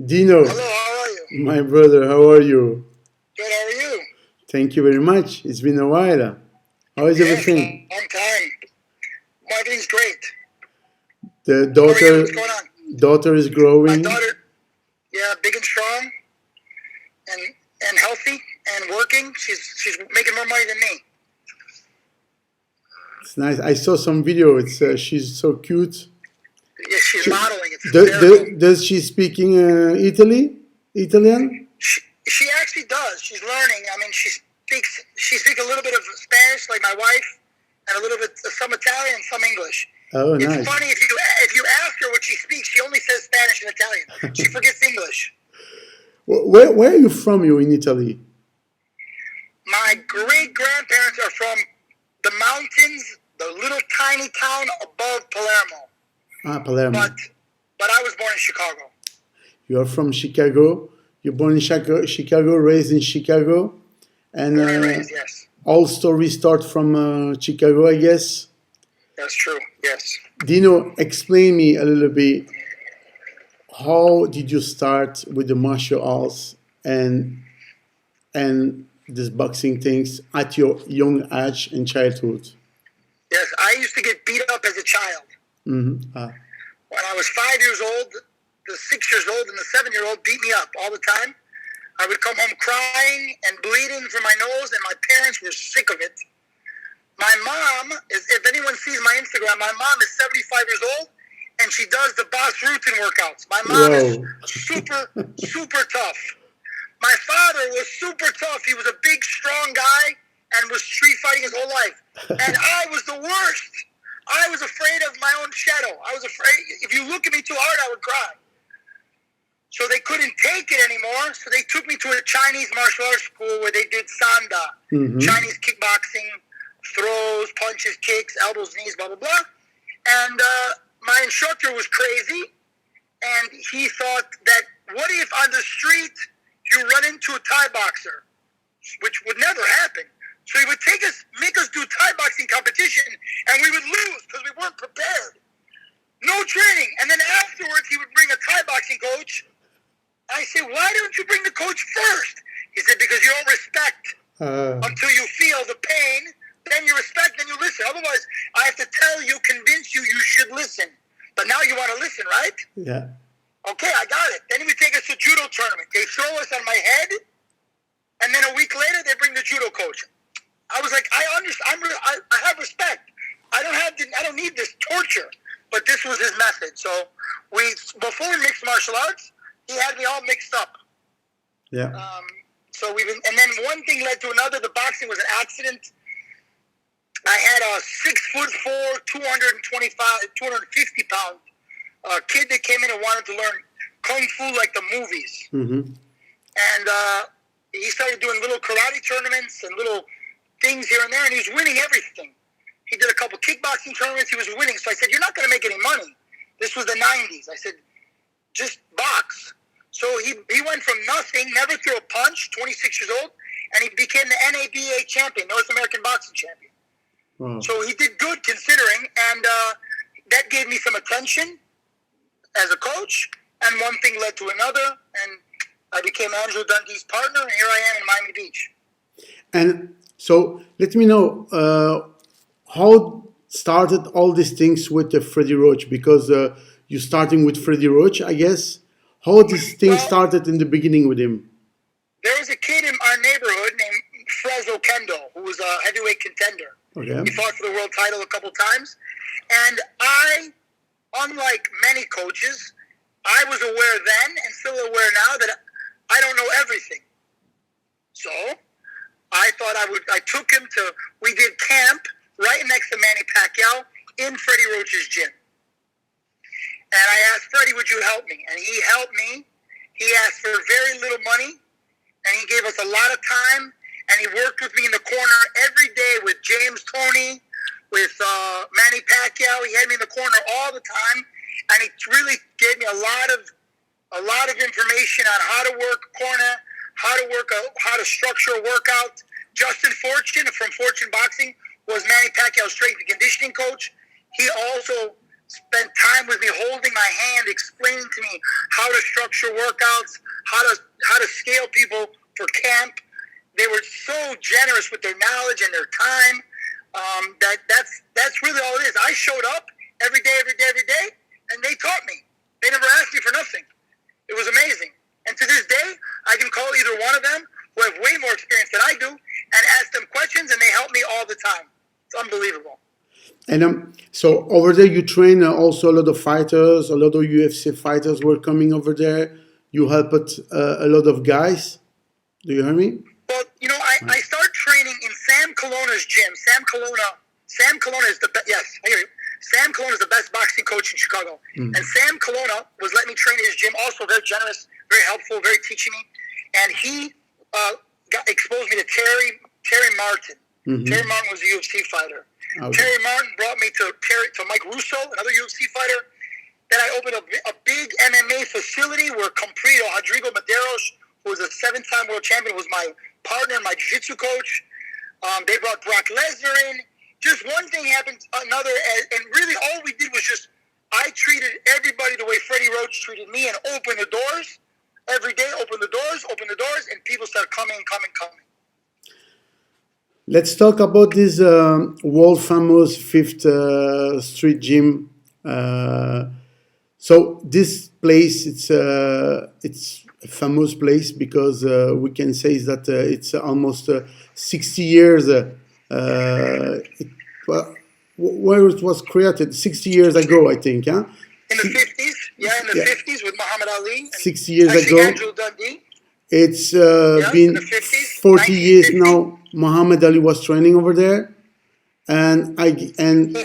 Dino, Hello, how are you? my brother, how are you? Good, how are you? Thank you very much. It's been a while. How is Yes, everything? long time. Everything's great. The How are you? daughter What's going on? daughter is My growing. daughter, yeah, big and strong and and healthy and working. She's making more money than me. It's nice. I saw some video. It's she's so cute. Yeah, she's She, modeling. It's hysterical. does she speaking Italian? She actually does. She's learning. I mean, she speaks a little bit of Spanish, like my wife, and a little bit some Italian, some English. Oh, It's nice. funny if you ask her what she speaks, she only says Spanish and Italian. She forgets English. Where are you from? You in Italy? My great grandparents are from the mountains, the little tiny town above Palermo. Ah, Palermo. But I was born in Chicago. You are from Chicago. You're born in Chicago, raised in Chicago, and Born and raised, yes. all stories start from Chicago, I guess. That's true, yes. Dino, explain me a little bit. How did you start with the martial arts and this boxing things at your young age and childhood? Yes, I used to get beat up as a child. Ah, When I was 5 years old, the 6 years old and the 7-year-old beat me up all the time. I would come home crying and bleeding from my nose, and my parents were sick of it. My mom is, if anyone sees my Instagram, my mom is 75 years old, and she does the Boss Rutan workouts. My mom is whoa. super tough. My father was super tough. He was a big, strong guy and was street fighting his whole life. And I was the worst. I was afraid of my own shadow. I was afraid. If you look at me too hard, I would cry. So they couldn't take it anymore. So they took me to a Chinese martial arts school where they did Sanda, Chinese kickboxing, throws, punches, kicks, elbows, knees, blah, blah, blah. And my instructor was crazy. And he thought that what if on the street you run into a Thai boxer, which would never happen. So he would make us do Thai boxing competition, and we would lose because we weren't prepared. No training. And then afterwards, he would bring a Thai boxing coach. I said, why don't you bring the coach first? He said, because you don't respect until you feel the pain. Then you respect, then you listen. Otherwise, I have to tell you, convince you, you should listen. But now you want to listen, right? Yeah. Okay, I got it. Then he would take us to judo tournament. They throw us on my head, and then a week later, they bring the judo coach. I was like, I understand. I have respect. I don't need this torture. But this was his method. So before mixed martial arts, he had me all mixed up. Yeah. And then one thing led to another. The boxing was an accident. I had a 6'4", 250 pound kid that came in and wanted to learn kung fu like the movies. And he started doing little karate tournaments and little things here and there, and he was winning everything. He did a couple kickboxing tournaments. He was winning. So I said, you're not going to make any money. This was the 90s. I said, just box. So he went from nothing, never threw a punch, 26 years old, and he became the NABA champion, North American Boxing Champion. Wow. So he did good considering, and that gave me some attention as a coach, and one thing led to another, and I became Andrew Dundee's partner, and here I am in Miami Beach. And so let me know how started all these things with Freddie Roach, because you're starting with Freddie Roach, I guess. How this thing started in the beginning with him? There was a kid in our neighborhood named Fresno Kendo, who was a heavyweight contender. Okay. He fought for the world title a couple times. And I, unlike many coaches, I was aware then and still aware now that I don't know everything. So I thought I took him we did camp right next to Manny Pacquiao in Freddie Roach's gym. And I asked Freddie, would you help me? And he helped me. He asked for very little money, and he gave us a lot of time, and he worked with me in the corner every day with James Toney, with Manny Pacquiao. He had me in the corner all the time, and he really gave me a lot of information on how to work a corner, how to structure a workout. Justin Fortune from Fortune Boxing was Manny Pacquiao's strength and conditioning coach. He also spent time with me holding my my hand, explaining to me how to structure workouts, how to scale people for camp. They were so generous with their knowledge and their time. That's really all it is. I showed up every day, and they taught me. They never asked me for nothing. It was amazing. And to this day, I can call either one of them, who have way more experience than I do, and ask them questions, and they help me all the time. It's unbelievable. And so over there, you train also a lot of fighters. A lot of UFC fighters were coming over there. You helped a lot of guys. Do you hear me? Well, I started training in Sam Colonna's gym. Sam Colonna is the best. Yes, I hear you. Sam Colonna is the best boxing coach in Chicago. And Sam Colonna was letting me train at his gym. Also very generous, very helpful, very teaching me. And he exposed me to Terry Martin. Terry Martin was a UFC fighter. Okay. Terry Martin brought me to Mike Russo, another UFC fighter. Then I opened a big MMA facility where Comprido, Rodrigo Medeiros, who was a 7-time world champion, was my partner, my jiu-jitsu coach. They brought Brock Lesnar in. Just one thing happened, another, and really all we did was I treated everybody the way Freddie Roach treated me and opened the doors. Every day, open the doors, and people started coming. Let's talk about this world famous Fifth Street gym. So this place, it's a famous place because we can say that it's almost 60 years. Where it was created 60 years ago, I think. Huh? In the 50s, in the 50s with Muhammad Ali. 60 years ago. Angelo Dundee. It's been 40 years now. Muhammad Ali was training over there, and he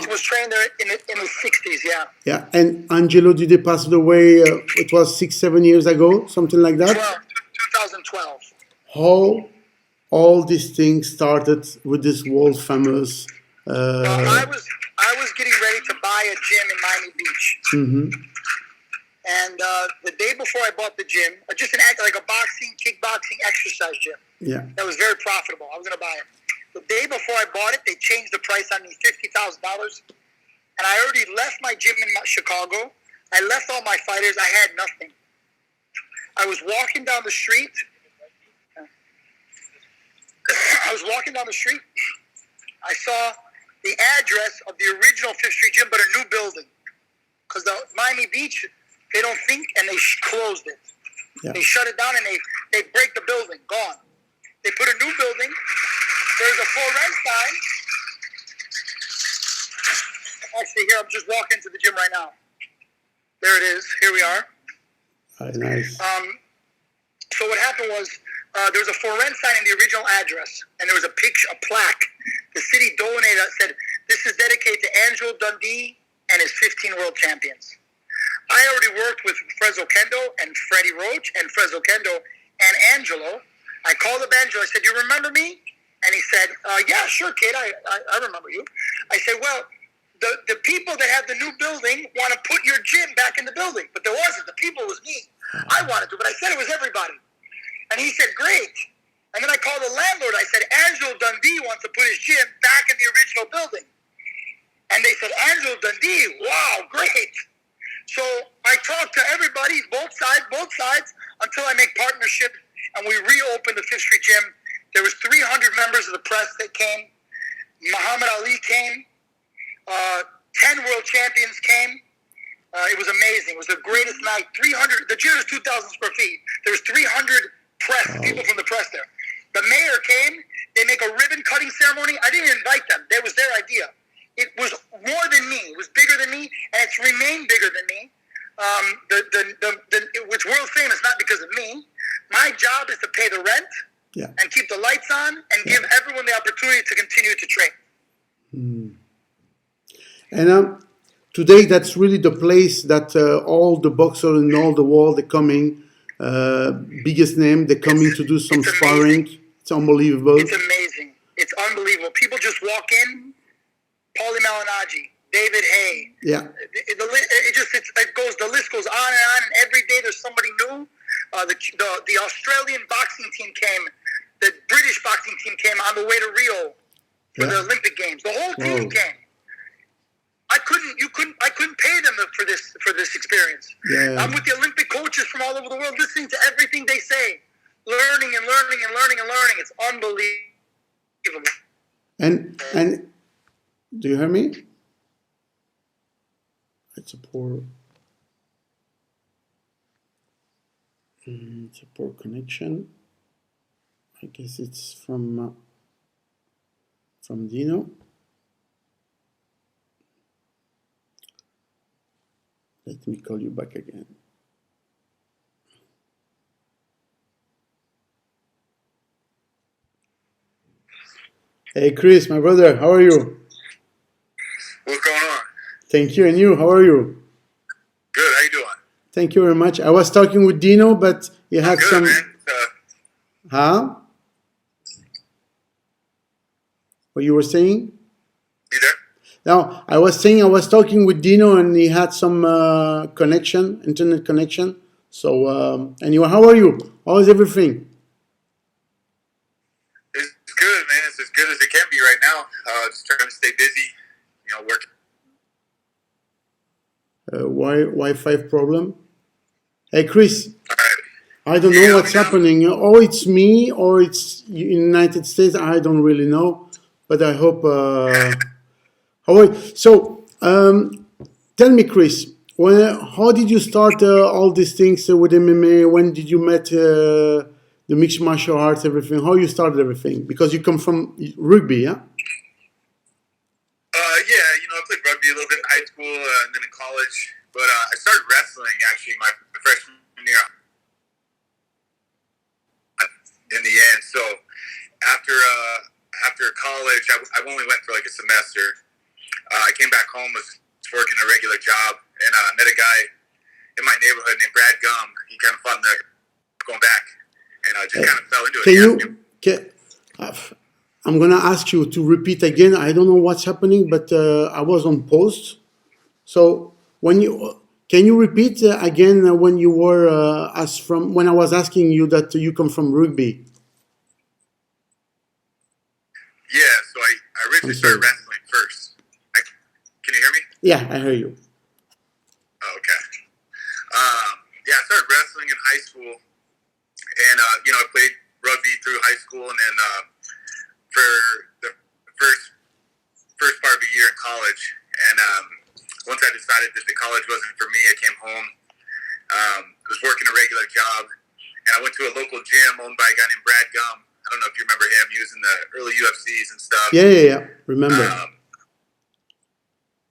was trained there in the 60s. Yeah, and Angelo Dundee passed away. It was 6-7 years ago, something like that. 2012. How all these things started with this world famous. I was getting ready to buy a gym in Miami Beach. And the day before I bought the gym, just like a boxing, kickboxing exercise gym. Yeah. That was very profitable. I was going to buy it. The day before I bought it, they changed the price on me $50,000. And I already left my gym in Chicago. I left all my fighters. I had nothing. I was walking down the street. I saw the address of the original Fifth Street gym, but a new building. Because the Miami Beach, they don't think, and they closed it. Yeah. They shut it down, and they break the building. Gone. They put a new building. There's a for rent sign. Actually, here, I'm just walking into the gym right now. There it is. Here we are. Nice. So what happened was there was a for rent sign in the original address, and there was a plaque. The city donated. Said this is dedicated to Angelo Dundee and his 15 world champions. I already worked with Fresno Kendo and Freddie Roach and Fresno Kendo and Angelo. I called up Angelo. I said, "You remember me?" And he said, "Yeah, sure, kid. I remember you." I said, "Well, the people that have the new building want to put your gym back in the building, but there wasn't. The people was me. I wanted to, but I said it was everybody." And he said, "Great." And then I called the landlord. I said, "Angelo Dundee wants to put his gym back in the original building." And they said, "Angelo Dundee, wow, great." So I talked to everybody, both sides, until I make partnership, and we reopened the Fifth Street gym. There was 300 members of the press that came. Muhammad Ali came. 10 world champions came. It was amazing. It was the greatest night. 300. The gym is 2,000 square feet. There was 300 people from the press there. The mayor came. They make a ribbon cutting ceremony. I didn't invite them. That was their idea. It was more than me. It was bigger than me, and it's remained bigger than me. It's world famous, not because of me. My job is to pay the rent and keep the lights on and give everyone the opportunity to continue to train. And today, that's really the place that all the boxers in all the world are coming. Biggest name, they're coming to do some sparring. It's unbelievable. It's amazing. It's unbelievable. People just walk in. Paulie Malignaggi, David Hay. Yeah. It goes. The list goes on, and every day there's somebody new. The Australian boxing team came. The British boxing team came on the way to Rio for the Olympic Games. The whole team came. I couldn't pay them for this experience. Yeah. I'm with the Olympic coaches from all over the world, listening to everything they say, learning and learning and learning and learning. It's unbelievable. And do you hear me? It's a poor connection. I guess it's from Dino. Let me call you back again. Hey Chris, my brother, how are you? What's going on? Thank you, and you, how are you? Good. How you doing? Thank you very much. I was talking with Dino, but he had Good, some. man. Huh? What you were saying? You there? No, I was saying I was talking with Dino, and he had some internet connection. So anyway, how are you? How is everything? It's good, man. It's as good as it can be right now. Just trying to stay busy. Working. Wi-Fi problem? Hey Chris, All right. I don't know what's happening. Or it's me, or it's in the United States. I don't really know, but I hope. How are you? So, tell me, Chris, how did you start all these things with MMA? When did you met the mixed martial arts, everything? How you started everything? Because you come from rugby, yeah? Yeah, I played rugby a little bit in high school and then in college. But I started wrestling actually my freshman year in the end. So after college, I only went for like a semester. I came back home, was working a regular job, and met a guy in my neighborhood named Brad Gum. He kind of thought going back, and I just kind of fell into it. I'm going to ask you to repeat again. I don't know what's happening, but I was on post. So can you repeat again when you were when I was asking you that you come from rugby? Yeah, so I originally started wrestling first. Can you hear me? Yeah, I hear you. Oh, okay. Yeah, I started wrestling in high school, and I played rugby through high school, and then for the first part of the year in college, and once I decided that the college wasn't for me, I came home. Was working a regular job, and I went to a local gym owned by a guy named Brad Gum. I don't know if you remember him. He was in the early UFCs and stuff. Yeah. Remember.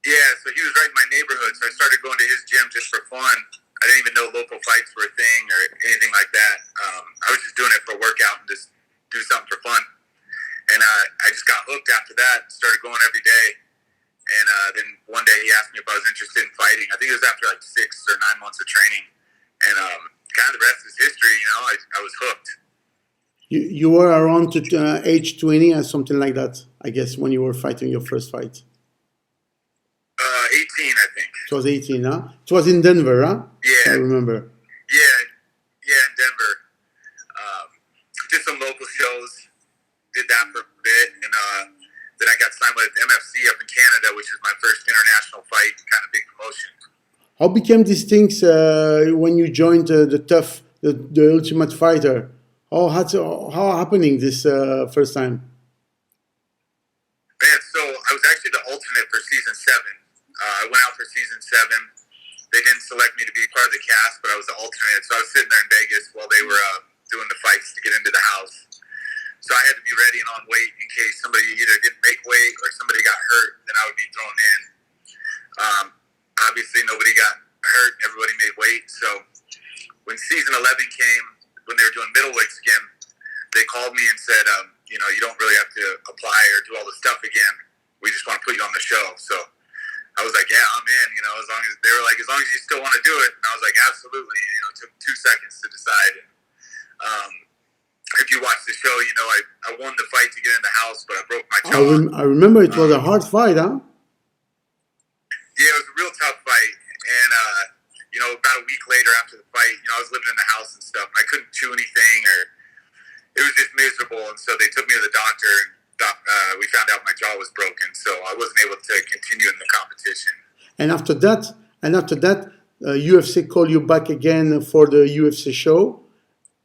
Yeah, so he was right in my neighborhood, so I started going to his gym just for fun. I didn't even know local fights were a thing or anything like that. I was just doing it for a workout and just do something for fun. And I just got hooked after that, started going every day. And then one day he asked me if I was interested in fighting. I think it was after like 6 or 9 months of training. And kind of the rest is history, I was hooked. You were around to age 20 or something like that, I guess, when you were fighting your first fight. 18, I think. It was 18, huh? It was in Denver, huh? Yeah. I remember. Yeah, in Denver. Did some local shows, did that for a bit, and then I got signed with MFC up in Canada, which is my first international fight, kind of big promotion. How became these things when you joined the Ultimate Fighter? How happening this first time? Man, so I was actually the alternate for season 7. I went out for season 7. They didn't select me to be part of the cast, but I was the alternate. So I was sitting there in Vegas while they were doing the fights to get into the house. So I had to be ready and on weight in case somebody either didn't make weight or somebody got hurt, then I would be thrown in. Obviously, nobody got hurt. Everybody made weight. So when season 11 came, when they were doing middleweights again, they called me and said, you don't really have to apply or do all the stuff again. We just want to put you on the show. So I was like, yeah, I'm in, as long as they were like, as long as you still want to do it. And I was like, absolutely. It took 2 seconds to decide. If you watch the show, I won the fight to get in the house, but I broke my jaw. I remember it was a hard fight, huh? Yeah, it was a real tough fight. And, about a week later after the fight, I was living in the house and stuff, and I couldn't chew anything, or it was just miserable. And so they took me to the doctor, and we found out my jaw was broken, so I wasn't able to continue in the competition. And after that, UFC called you back again for the UFC show,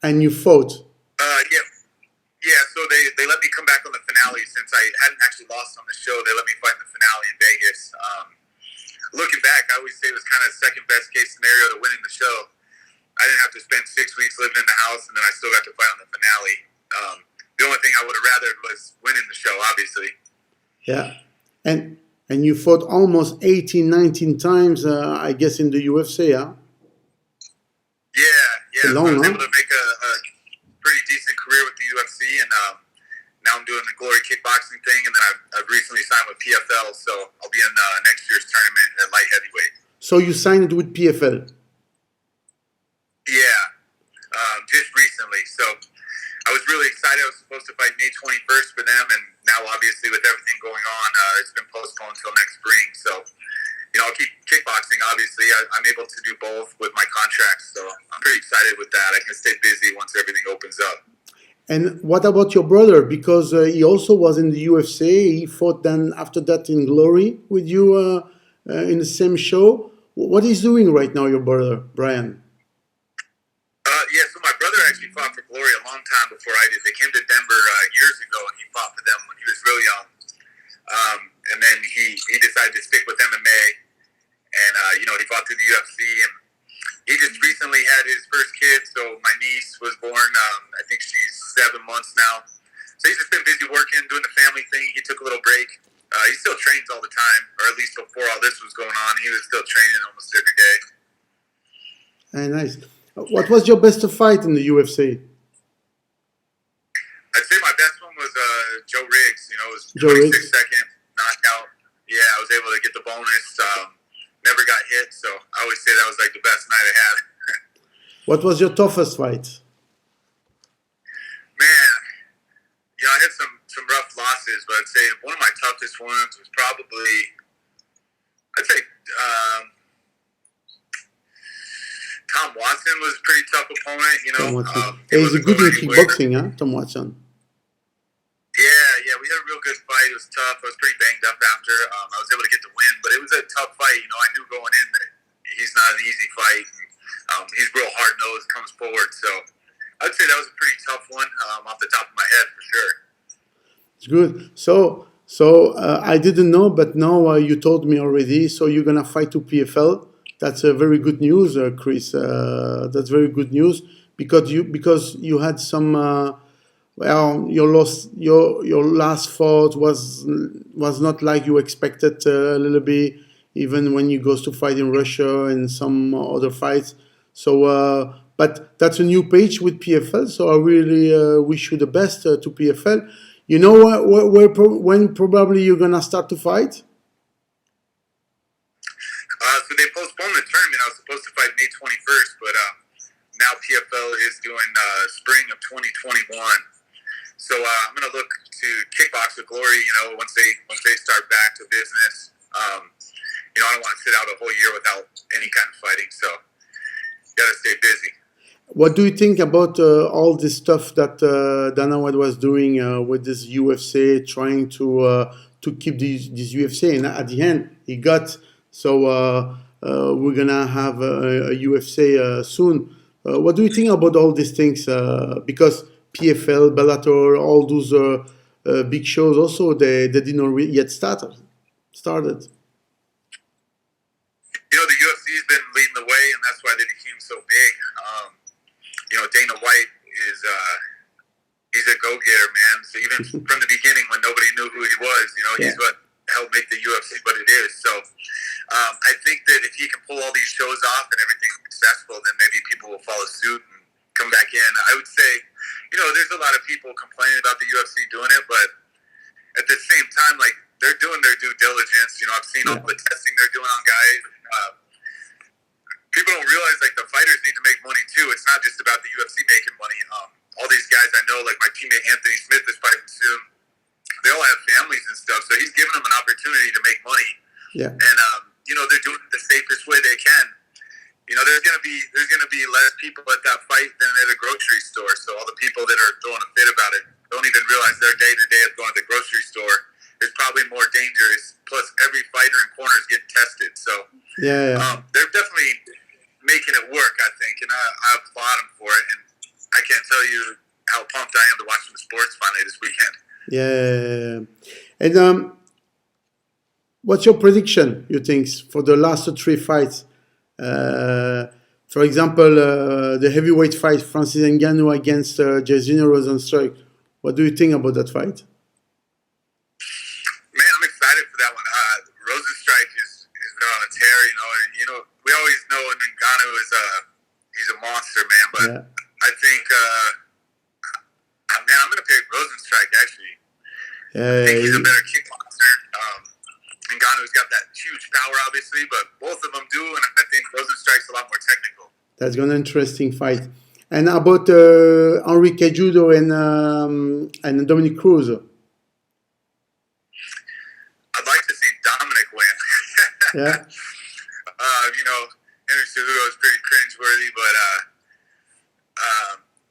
and you fought. Yeah, yeah. So they let me come back on the finale since I hadn't actually lost on the show. They let me fight in the finale in Vegas. Looking back, I always say it was kind of second best case scenario to winning the show. I didn't have to spend 6 weeks living in the house, and then I still got to fight on the finale. The only thing I would have rather was winning the show, obviously. Yeah, and you fought almost 18, 19 times, I guess, in the UFC, huh? Yeah. Long, I was huh? able to make a pretty decent career with the UFC, and now I'm doing the Glory kickboxing thing, and then I've recently signed with PFL, so I'll be in next year's tournament at light heavyweight. So you signed with PFL? Yeah, just recently. So I was really excited. I was supposed to fight May 21st for them, and now obviously with everything going on, it's been postponed until next spring. So, I'll keep kickboxing, obviously. I'm able to do both with my contracts, so I'm pretty excited with that. I can stay busy once everything opens up. And what about your brother? Because he also was in the UFC. He fought then after that in Glory with you in the same show. What is doing right now, your brother, Brian? Yeah, so my brother actually fought for Glory a long time before I did. They came to Denver years ago, and he fought for them when he was real young. And then he decided to stick with MMA, and he fought through the UFC, and he just recently had his first kid. So my niece was born. I think she's 7 months now. So he's just been busy working, doing the family thing. He took a little break. He still trains all the time, or at least before all this was going on, he was still training almost every day. Nice. What was your best fight in the UFC? I'd say my best one was Joe Riggs. It was Joe 26-second knockout. Yeah, I was able to get the bonus. Never got hit, so I always say that was like the best night I had. What was your toughest fight? Man, I had some rough losses, but I'd say one of my toughest ones was probably, I'd say, Tom Watson was a pretty tough opponent, Tom Watson. He's a good in kickboxing, huh? Tom Watson. Yeah, we had a real good fight. It was tough. I was pretty banged up after. I was able to get the win, but it was a tough fight. I knew going in that he's not an easy fight. He's real hard-nosed, comes forward. So I'd say that was a pretty tough one off the top of my head for sure. It's good. So I didn't know, but now you told me already. So you're gonna fight to PFL. That's very good news, Chris. That's very good news because you had some. Your last fight was not like you expected a little bit. Even when you goes to fight in Russia and some other fights. So, but that's a new page with PFL. So I really wish you the best to PFL. You know when probably you're gonna start to fight? So they postponed the tournament. I was supposed to fight May 21st, but now PFL is doing spring of 2021. So I'm going to look to kickbox with Glory. Once they start back to business. I don't want to sit out a whole year without any kind of fighting. So got to stay busy. What do you think about all this stuff that Dana White was doing with this UFC, trying to keep this UFC, and at the end he got. So we're gonna have a UFC soon. What do you think about all these things? Because PFL, Bellator, all those big shows also they didn't yet started. The UFC's been leading the way, and that's why they became so big. Dana White is he's a go-getter, man. So even from the beginning, when nobody knew who he was, he's what helped make the UFC what it is. So I think that if he can pull all these shows off and everything's successful, then maybe people will follow suit and come back in. I would say, there's a lot of people complaining about the UFC doing it, but at the same time, like, they're doing their due diligence. I've seen all the testing they're doing on guys. People don't realize, like, the fighters need to make money, too. It's not just about the UFC making money. All these guys I know, like my teammate Anthony Smith is fighting soon. They all have families and stuff, so he's giving them an opportunity to make money. Yeah. And, they're doing it the safest way they can. There's gonna be less people at that fight than at a grocery store. So all the people that are throwing a fit about it, don't even realize their day-to-day of going to the grocery store is probably more dangerous. Plus, every fighter in corner is getting tested. So they're definitely making it work, I think, and I applaud them for it. And I can't tell you how pumped I am to watch some sports finally this weekend. Yeah. And what's your prediction, you think, for the last 3 fights? For example, the heavyweight fight, Francis Ngannou against Jairzinho Rozenstruik. What do you think about that fight? Man, I'm excited for that one. Rozenstruik is on a tear, you know. We always know Ngannou is he's a monster, man. But I think, man, I'm going to pick Rozenstruik, actually. I think he's a better kickboxer. Ngannou's got that huge power, obviously, but both of them do, and I think Rozenstruik's a lot more technical. That's going to be an interesting fight. And about Henry Cejudo and Dominic Cruz? I'd like to see Dominic win. Yeah. You know, Henry Cejudo is pretty cringeworthy, but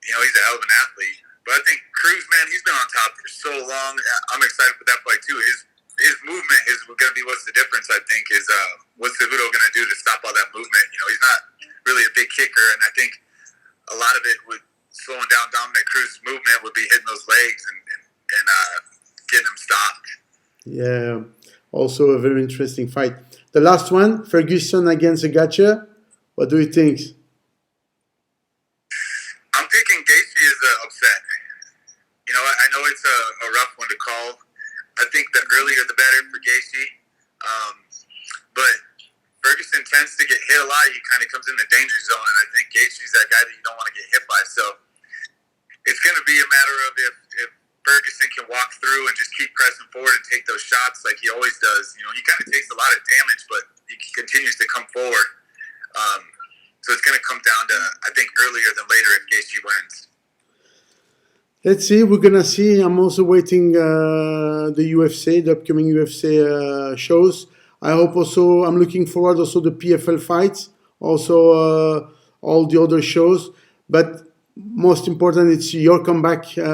you know, he's a hell of an athlete. But I think Cruz, man, he's been on top for so long. I'm excited for that fight too. His movement is going to be what's the difference, I think, is what's Cejudo going to do to stop all that movement. You know, he's not really a big kicker, and I think a lot of it would slowing down Dominic Cruz's movement would be hitting those legs and getting him stopped. Yeah, also a very interesting fight. The last one, Ferguson against Gaethje. What do you think? I'm picking Gaethje as an upset. You know, I know it's a rough one to call. I think the earlier the better for Gaethje. But Ferguson tends to get hit a lot. He kind of comes in the danger zone, and I think Gaethje's that guy that you don't want to get hit by. So it's going to be a matter of if Ferguson can walk through and just keep pressing forward and take those shots like he always does. You know, he kind of takes a lot of damage, but he continues to come forward. So it's going to come down to, I think, earlier than later if Gaethje wins. Let's see. We're gonna see. I'm also waiting the UFC, the upcoming UFC shows. I hope also. I'm looking forward also the PFL fights, also all the other shows. But most important, it's your comeback in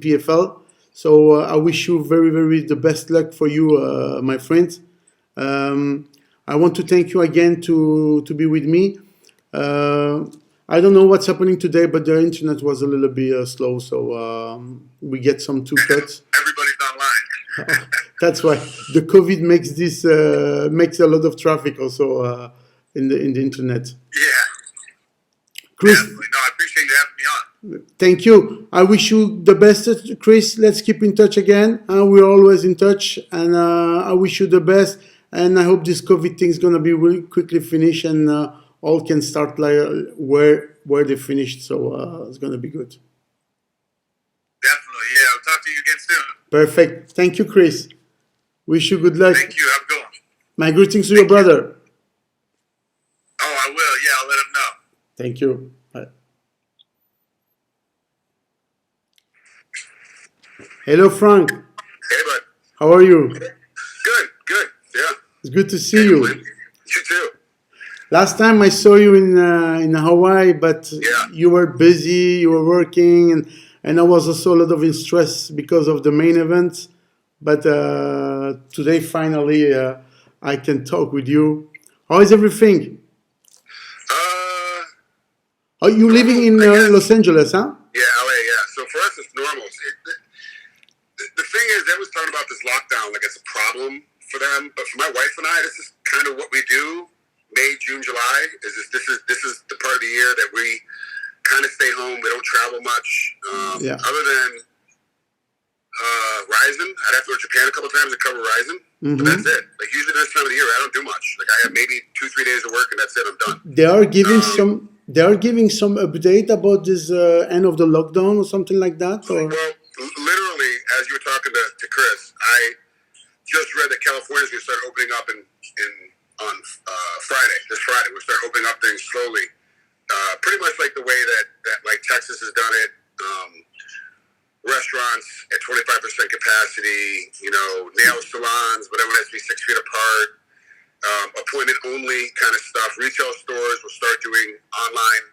PFL. So I wish you very, very the best luck for you, my friend. I want to thank you again to be with me. I don't know what's happening today, but the internet was a little bit slow, so we get some 2 cuts. Everybody's online. That's why the COVID makes this makes a lot of traffic also in the internet. Yeah. Chris, definitely. No, I appreciate you having me on. Thank you. I wish you the best, Chris. Let's keep in touch again. We're always in touch, and I wish you the best. And I hope this COVID thing is gonna be really quickly finished and. All can start like where they finished, so it's gonna be good. Definitely, yeah. I'll talk to you again soon. Perfect. Thank you, Chris. Wish you good luck. Thank you. Have a good one. My greetings to your brother. Oh, I will. Yeah, I'll let him know. Thank you. Bye. Hello, Frank. Hey, bud. How are you? Good. Yeah. It's good to see you. You too. Last time I saw you in Hawaii, but you were busy, you were working, and I was also a lot of in stress because of the main event. But today, finally, I can talk with you. How is everything? Are you living in Los Angeles, huh? Yeah, LA, yeah. So for us, it's normal. The thing is, they was talking about this lockdown like it's a problem for them. But for my wife and I, this is kind of what we do. May, June, July this is the part of the year that we kind of stay home. We don't travel much. Other than Ryzen, I'd have to go to Japan a couple times to cover Ryzen. Mm-hmm. But that's it. Like usually this time of the year, I don't do much. Like I have maybe 2-3 days of work, and that's it. I'm done. They are giving some update about this end of the lockdown or something like that. Or? Well, literally, as you were talking to Chris, I just read that California's going to start opening up on Friday. This Friday, we'll start opening up things slowly. Pretty much like the way that like Texas has done it. Restaurants at 25% capacity. You know, nail salons, but everyone has to be 6 feet apart. Appointment only kind of stuff. Retail stores will start doing online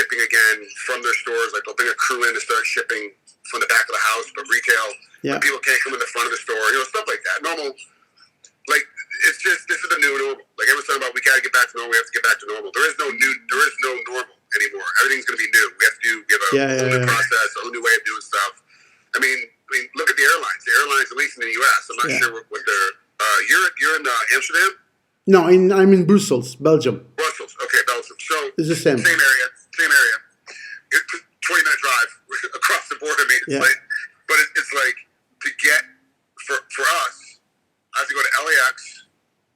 shipping again from their stores. Like they'll bring a crew in to start shipping from the back of the house, but retail, Yeah. people can't come in the front of the store, stuff like that. Normal, like it's just this is the new normal. Like everyone's talking about, we got to get back to normal. We have to get back to normal. There is no normal anymore. Everything's going to be new. We have a whole new process, a whole new way of doing stuff. I mean, look at the airlines. The airlines, at least in the U.S. I'm not sure what they're. You're in Amsterdam. No, I'm in Brussels, Belgium. Brussels, okay, Belgium. So It's the same. Same area. It's a 20-minute drive across the border. I mean, it's like, but it's like to get for us. I have to go to LAX,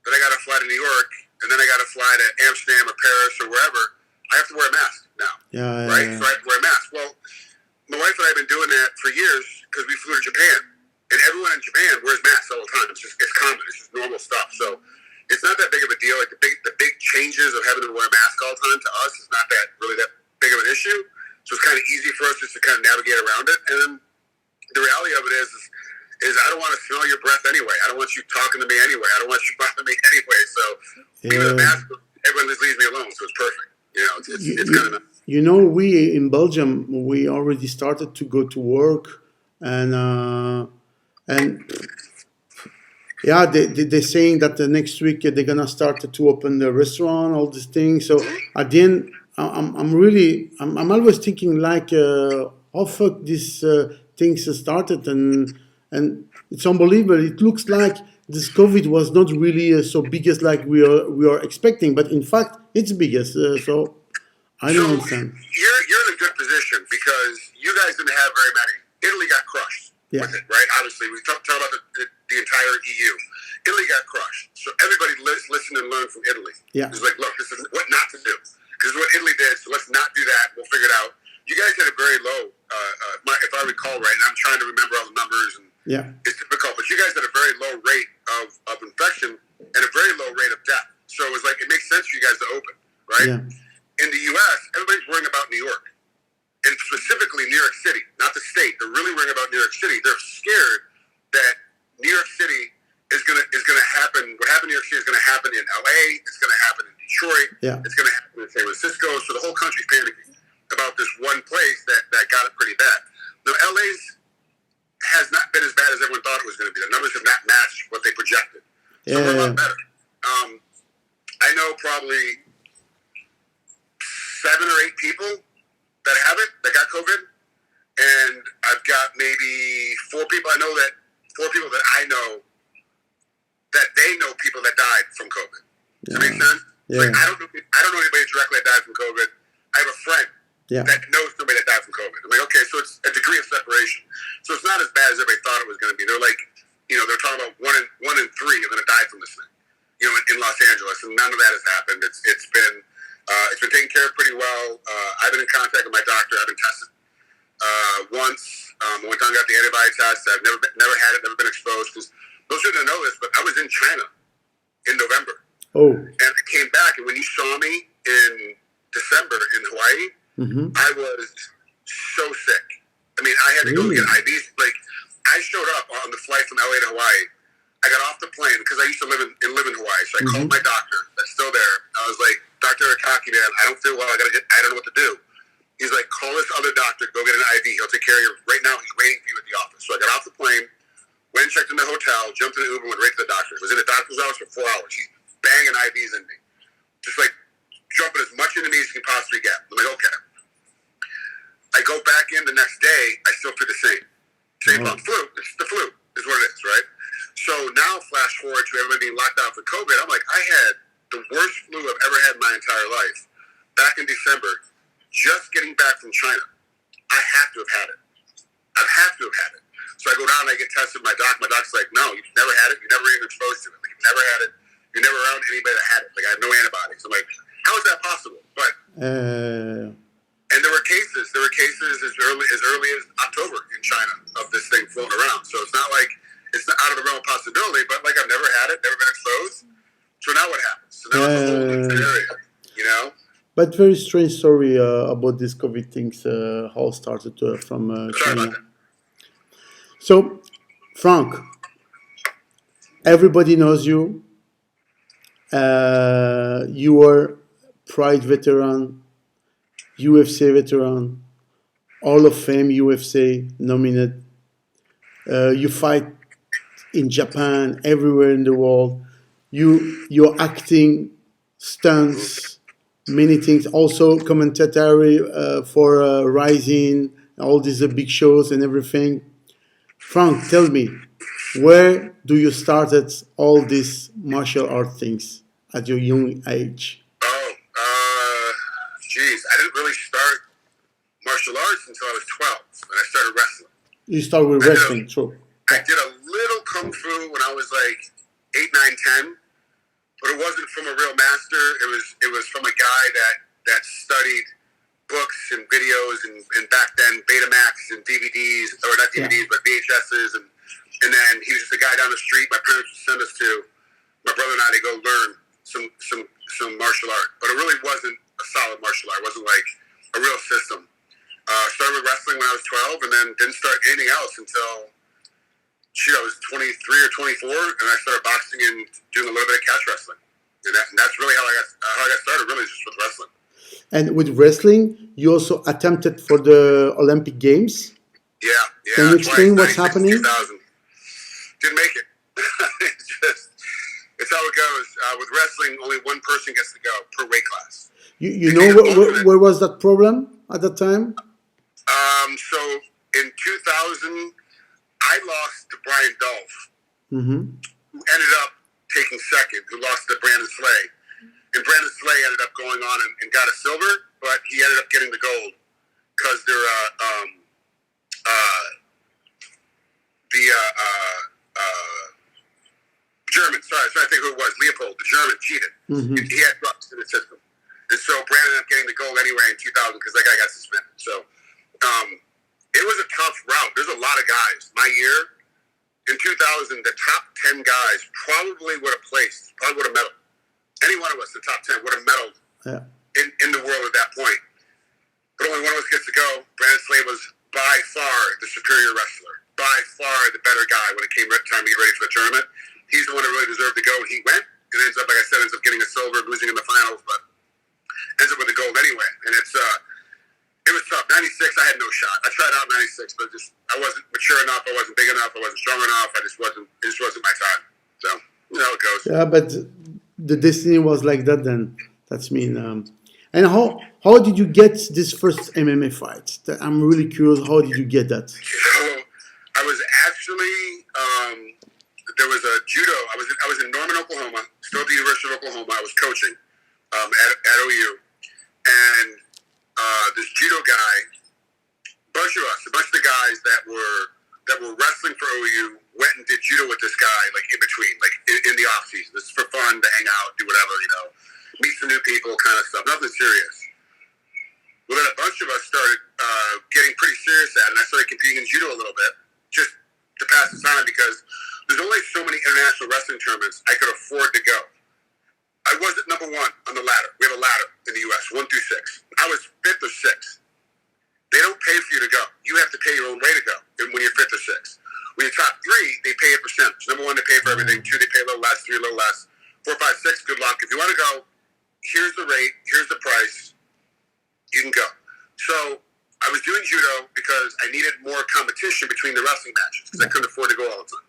then I got to fly to New York, and then I got to fly to Amsterdam or Paris or wherever. I have to wear a mask now, right? So I have to wear a mask. Well, my wife and I have been doing that for years because we flew to Japan, and everyone in Japan wears masks all the time. It's common. It's just normal stuff. So it's not that big of a deal. Like the big changes of having to wear a mask all the time to us is not that big of an issue. So it's kind of easy for us just to kind of navigate around it. And then the reality of it is I don't want to smell your breath anyway. I don't want you talking to me anyway. I don't want you bothering me anyway. So even the mask, everyone just leaves me alone. So it's perfect. It's kind of nice. We in Belgium, we already started to go to work, and they're saying that the next week they're gonna start to open the restaurant, all these things. So at the end, I'm always thinking like, how fuck these things started, and it's unbelievable. It looks like this COVID was not really so big as like we are expecting, but in fact it's biggest. So I don't understand. You're in a good position because you guys didn't have very many. Italy got crushed with it, right? Obviously, we talk about the entire EU. Italy got crushed, so everybody listen and learn from Italy. Yeah, it's like, look, this is what not to do. This is what Italy did, so let's not do that. We'll figure it out. You guys had a very low, if I recall right, and I'm trying to remember all the numbers, and it's difficult, but you guys had a very low rate of infection and a very low rate of death. So it was like, it makes sense for you guys to open, right? Yeah. In the U.S., everybody's worrying about New York, and specifically New York City, not the state. They're really worrying about New York City. They're scared that New York City is gonna happen. What happened in New York City is gonna happen in L.A. It's gonna happen in Detroit. Yeah. It's gonna happen in San Francisco. So the whole country's panicking about this one place that got it pretty bad. Now, L.A.'s has not been as bad as everyone thought it was going to be. The numbers have not matched what they projected. So we're a lot better. I know probably 7 or 8 people that have it, that got COVID. And I've got maybe 4 people I know that they know people that died from COVID. Does that make sense? Yeah. Like, I don't know anybody directly that died from COVID. I have a friend that knows somebody that died from COVID. I'm like, okay, so it's a degree of separation. So it's not as bad as everybody thought it was going to be. They're like, they're talking about one in 3 are going to die from this thing, in Los Angeles, and none of that has happened. It's been taken care of pretty well. I've been in contact with my doctor. I've been tested once. I went down and got the antibody test. I've never had it, never been exposed. Because most people don't know this, but I was in China in November. Oh. And I came back, and when you saw me in December in Hawaii, I was so sick. I mean, I had to go get IVs. Like, I showed up on the flight from LA to Hawaii. I got off the plane because I used to live in Hawaii. So I called my doctor that's still there. I was like, Dr. Akaki, man, I don't feel well. I don't know what to do. He's like, call this other doctor, go get an IV. He'll take care of you. Right now, he's waiting for you at the office. So I got off the plane, went and checked in the hotel, jumped in the Uber, went right to the doctor. Was in the doctor's office for 4 hours. He's banging IVs in me. Just like jumping as much into me as he can possibly get. I'm like, okay. I go back in the next day, I still feel the same. Same flu. It's the flu is what it is, right? So now flash forward to everybody being locked out for COVID. I'm like, I had the worst flu I've ever had in my entire life. Back in December, just getting back from China. I have to have had it. I have to have had it. So I go down and I get tested. My doc's like, no, you've never had it. You've never even exposed to it. Like, you've never had it. You're never around anybody that had it. Like, I have no antibodies. I'm like, how is that possible? But and there were cases as early as October in China of this thing floating around. So it's not like it's not out of the realm of possibility, but like I've never had it, never been exposed. So now what happens? So now it's a whole different area, But very strange story about this COVID things, how it started from China. So, Frank, everybody knows you. You are Pride veteran. UFC veteran, Hall of Fame UFC nominate. You fight in Japan, everywhere in the world. You're acting, stunts, many things. Also commentatory for Rising, all these big shows and everything. Frank, tell me, where do you started all these martial art things at your young age? Oh, geez, I didn't really start martial arts until I was 12, and I started wrestling. You start with I did wrestling, true. I did a little kung fu when I was like 8, 9, 10, but it wasn't from a real master. It was from a guy that studied books and videos and back then Betamax and DVDs, or not DVDs, but VHSs, and then he was just a guy down the street. My parents would send us to, my brother and I, to go learn some martial art, but it really wasn't a solid martial art. It wasn't like a real system. Started with wrestling when I was 12, and then didn't start anything else until I was 23 or 24, and I started boxing and doing a little bit of catch wrestling, and that's really how I got started. Really, just with wrestling. And with wrestling, you also attempted for the Olympic Games. Yeah. Can you explain what's happening? 2000. Didn't make it. It's how it goes. With wrestling, only one person gets to go per weight class. You know where was that problem at that time? So in 2000, I lost to Brian Dolph, who ended up taking second, who lost to Brandon Slay. And Brandon Slay ended up going on and got a silver, but he ended up getting the gold because they're German. Sorry, I think who it was. Leopold, the German, cheated. He had drugs in the system, and so Brandon ended up getting the gold anyway in 2000 because that guy got suspended. So it was a tough route. There's a lot of guys. My year in 2000, the top 10 guys probably would have placed, probably would have medaled. Any one of us, the top 10, would have medaled in the world at that point. But only one of us gets to go. Brandon Slade was by far the superior wrestler, by far the better guy when it came time to get ready for the tournament. He's the one that really deserved to go, and he went. And ends up, like I said, ends up getting a silver, losing in the finals, but ends up with the gold anyway. And it was tough. 96, I had no shot. I tried out 96, but I wasn't mature enough. I wasn't big enough. I wasn't strong enough. It just wasn't my time. So, you know how it goes. Yeah, but the destiny was like that then. That's mean. And how did you get this first MMA fight? I'm really curious. How did you get that? So I was actually there was a judo. I was in Norman, Oklahoma, still at the University of Oklahoma. I was coaching at OU, and this judo guy, a bunch of the guys that were wrestling for OU went and did judo with this guy, like in between, like in the off season. This is for fun, to hang out, do whatever, meet some new people, kind of stuff. Nothing serious. Well, then a bunch of us started getting pretty serious at it, and I started competing in judo a little bit, just to pass the time, because there's only so many international wrestling tournaments I could afford to go. I wasn't number one on the ladder. We have a ladder in the U.S., 1 through 6. I was 5th or 6th. They don't pay for you to go. You have to pay your own way to go when you're 5th or 6th. When you're top 3, they pay a percentage. Number 1, they pay for everything. 2, they pay a little less. 3, a little less. 4, 5, 6, good luck. If you want to go, here's the rate. Here's the price. You can go. So I was doing judo because I needed more competition between the wrestling matches because I couldn't afford to go all the time.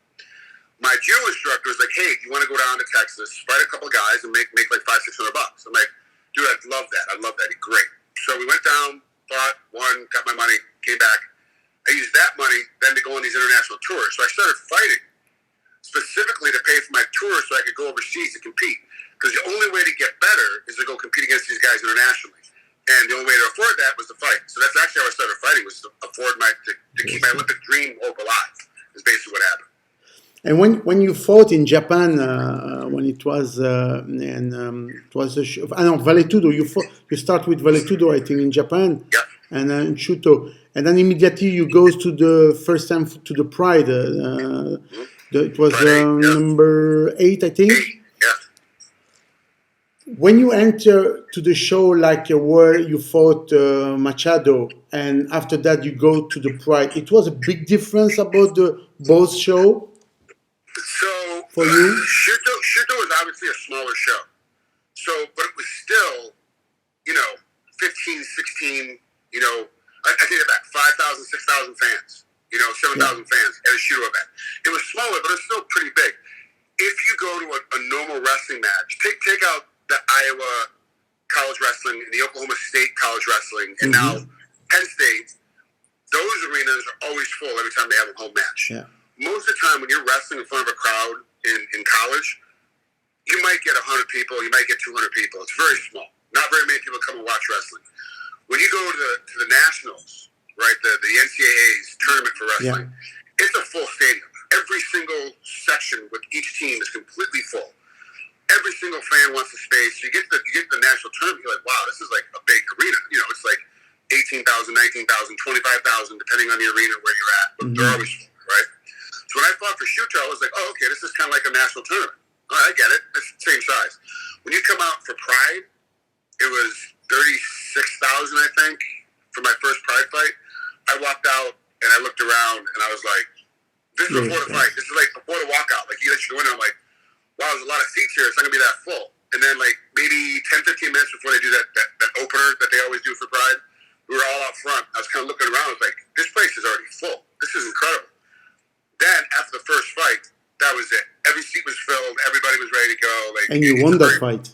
My judo instructor was like, "Hey, do you want to go down to Texas, fight a couple guys, and make like $500-600 bucks?" I'm like, "Dude, I'd love that. I'd love that. It'd be great." So we went down, fought, won, got my money, came back. I used that money then to go on these international tours. So I started fighting specifically to pay for my tour so I could go overseas to compete. Because the only way to get better is to go compete against these guys internationally. And the only way to afford that was to fight. So that's actually how I started fighting, was to afford to keep my Olympic dream hope alive, is basically what happened. And when you fought in Japan, when it was it was Valetudo, you start with Valetudo, I think, in Japan, and then Shuto, and then immediately you go to the first time to the Pride. It was number 8, I think. When you enter to the show, like where you fought Machado, and after that you go to the Pride, it was a big difference about both show. So for you, Shuto was obviously a smaller show. So, but it was still, 15, 16 fans. 7,000 fans at a shooter event. It was smaller, but it's still pretty big. If you go to a normal wrestling match, take out the Iowa college wrestling and the Oklahoma State college wrestling, and now Penn State, those arenas are always full every time they have a home match. Yeah. Most of the time when you're wrestling in front of a crowd in college, you might get 100 people, you might get 200 people. It's very small. Not very many people come and watch wrestling. When you go to the Nationals, right, the NCAA's tournament for wrestling, it's a full stadium. Every single section with each team is completely full. Every single fan wants a space. You get the national tournament, you're like, wow, this is like a big arena. It's like 18,000, 19,000, 25,000, depending on the arena where you're at. But they're always full, right? So when I fought for Shuto, I was like, oh, okay, this is kind of like a national tournament. All right, I get it. It's the same size. When you come out for Pride, it was 36,000, I think, for my first Pride fight. I walked out and I looked around and I was like, this is before the fight. This is like before the walkout. Like, you let you go in, I'm like, wow, there's a lot of seats here. It's not going to be that full. And then, like, maybe 10, 15 minutes before they do that opener that they always do for Pride, we were all out front. I was kind of looking around. I was like, this place is already full. This is incredible. Then, after the first fight, that was it. Every seat was filled. Everybody was ready to go. Like, And you won that fight.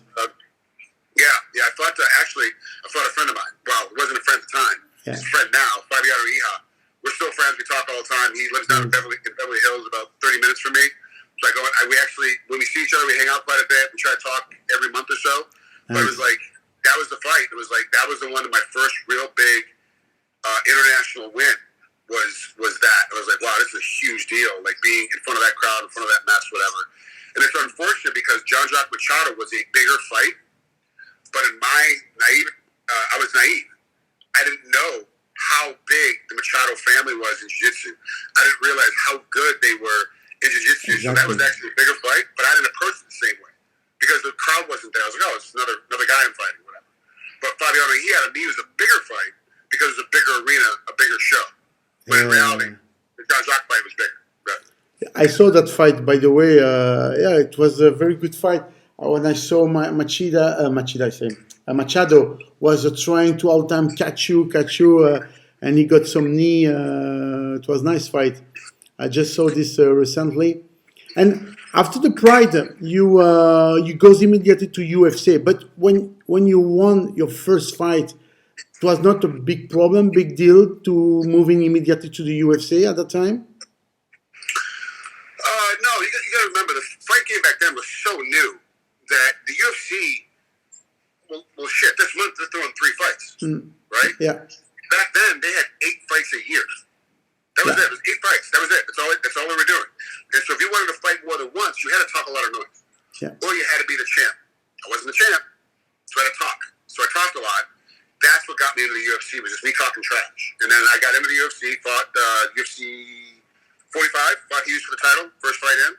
Yeah. I fought a friend of mine. Well, he wasn't a friend at the time. Yeah. He's a friend now, Fabiano Iha. We're still friends. We talk all the time. He lives down in Beverly Hills, about 30 minutes from me. So we actually, when we see each other, we hang out quite a bit. We try to talk every month or so. But it was like, that was the fight. It was like, that was the one of my first real big international win was that. I was like, wow, this is a huge deal. Like, being in front of that crowd, in front of that match, whatever. And it's unfortunate because Jean-Jacques Machado was a bigger fight. But in my I was naive. I didn't know how big the Machado family was in jiu-jitsu. I didn't realize how good they were in jiu-jitsu. Exactly. So that was actually a bigger fight, but I didn't approach it the same way because the crowd wasn't there. I was like, oh, it's another guy I'm fighting, whatever. But Fabiano, he was a bigger fight because it was a bigger arena, a bigger show. But in reality, the Jean-Jacques fight was bigger. Right? I saw that fight, by the way. It was a very good fight. When I saw Machado was trying to all the time catch you, and he got some knee. It was a nice fight. I just saw this recently. And after the Pride, you goes immediately to UFC. But when you won your first fight, it was not a big problem, big deal to moving immediately to the UFC at that time? No, you got to remember, the fight game back then was so new that the UFC, well, shit, this month they're throwing 3 fights, right? Yeah. Back then, they had 8 fights a year. That was it. It was 8 fights. That was it. That's all they were doing. And so if you wanted to fight more than once, you had to talk a lot of noise. Yeah. Or you had to be the champ. I wasn't the champ, so I had to talk. So I talked a lot. That's what got me into the UFC, was just me talking trash. And then I got into the UFC, fought UFC 45, fought Hughes for the title, first fight in.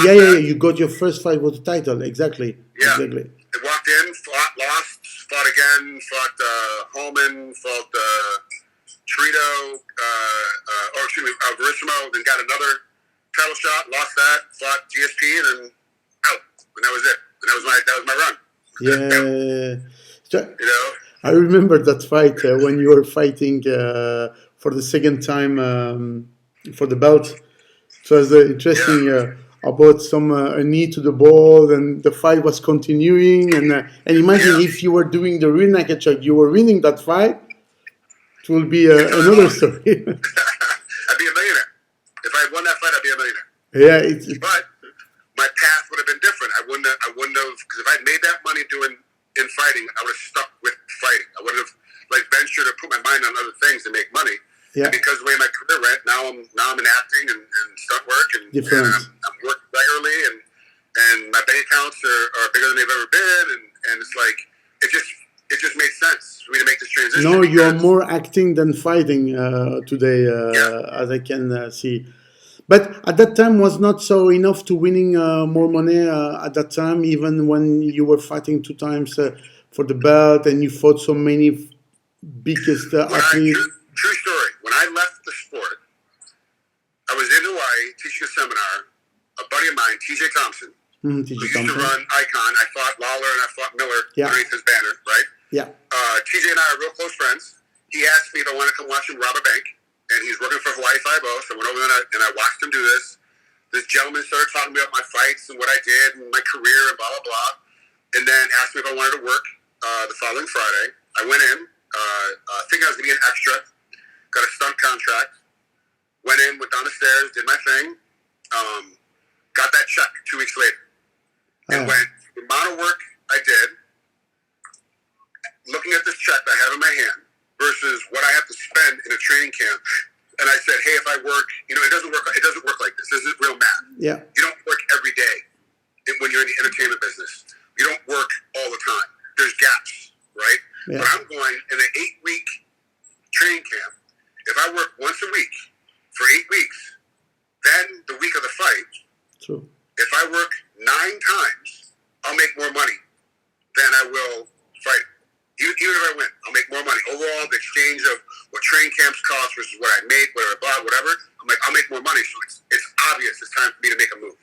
Yeah, you got your first fight with the title, exactly. Yeah. Exactly. I walked in, lost, fought again, fought Holman, fought Torito, Verissimo, then got another title shot, lost that, fought GSP, and then out. And that was it. And that was my run. Yeah. So, you know? I remember that fight when you were fighting for the second time for the belt. It was interesting about a knee to the ball, and the fight was continuing. And imagine if you were doing the rear naked choke, you were winning that fight. It will be another story. I'd be a millionaire. If I had won that fight, I'd be a millionaire. Yeah, but my path would have been different. I wouldn't have, because if I'd made that money in fighting, I would have stuck with fighting. I would have ventured to put my mind on other things and make money. Yeah. And because the way my career went, now I'm in acting and stunt work, and I'm working regularly, and my bank accounts are bigger than they've ever been, and it's like it just made sense for me to make this transition. No, you're more acting than fighting today, as I can see. But at that time was not so enough to winning more money at that time, even when you were fighting 2 times for the belt and you fought so many biggest athletes. True story. When I left the sport, I was in Hawaii teaching a seminar. A buddy of mine, TJ Thompson, who used to run Icon. I fought Lawler and I fought Miller underneath his banner, right? Yeah. TJ and I are real close friends. He asked me if I wanted to come watch him rob a bank. and he's working for Hawaii Five-0. So I went over there and I watched him do this. This gentleman started talking to me about my fights and what I did and my career and blah, blah, blah. And then asked me if I wanted to work the following Friday. I went in, thinking I was going to be an extra, got a stunt contract, went in, went down the stairs, did my thing, got that check 2 weeks later. And went, the amount of work I did, looking at this check I have in my hand versus what I have to spend in a training camp. And I said, hey, if I work, it doesn't work like this. This is real math. Yeah. You don't work every day when you're in the entertainment business. You don't work all the time. There's gaps, right? Yeah. But I'm going in an 8-week training camp. If I work once a week for 8 weeks, then the week of the fight, True. if I work 9 times, I'll make more money than I will fight. Even if I win, I'll make more money. Overall, the exchange of what training camps cost versus what I made, whatever I bought, whatever, I'll make more money. So it's obvious it's time for me to make a move.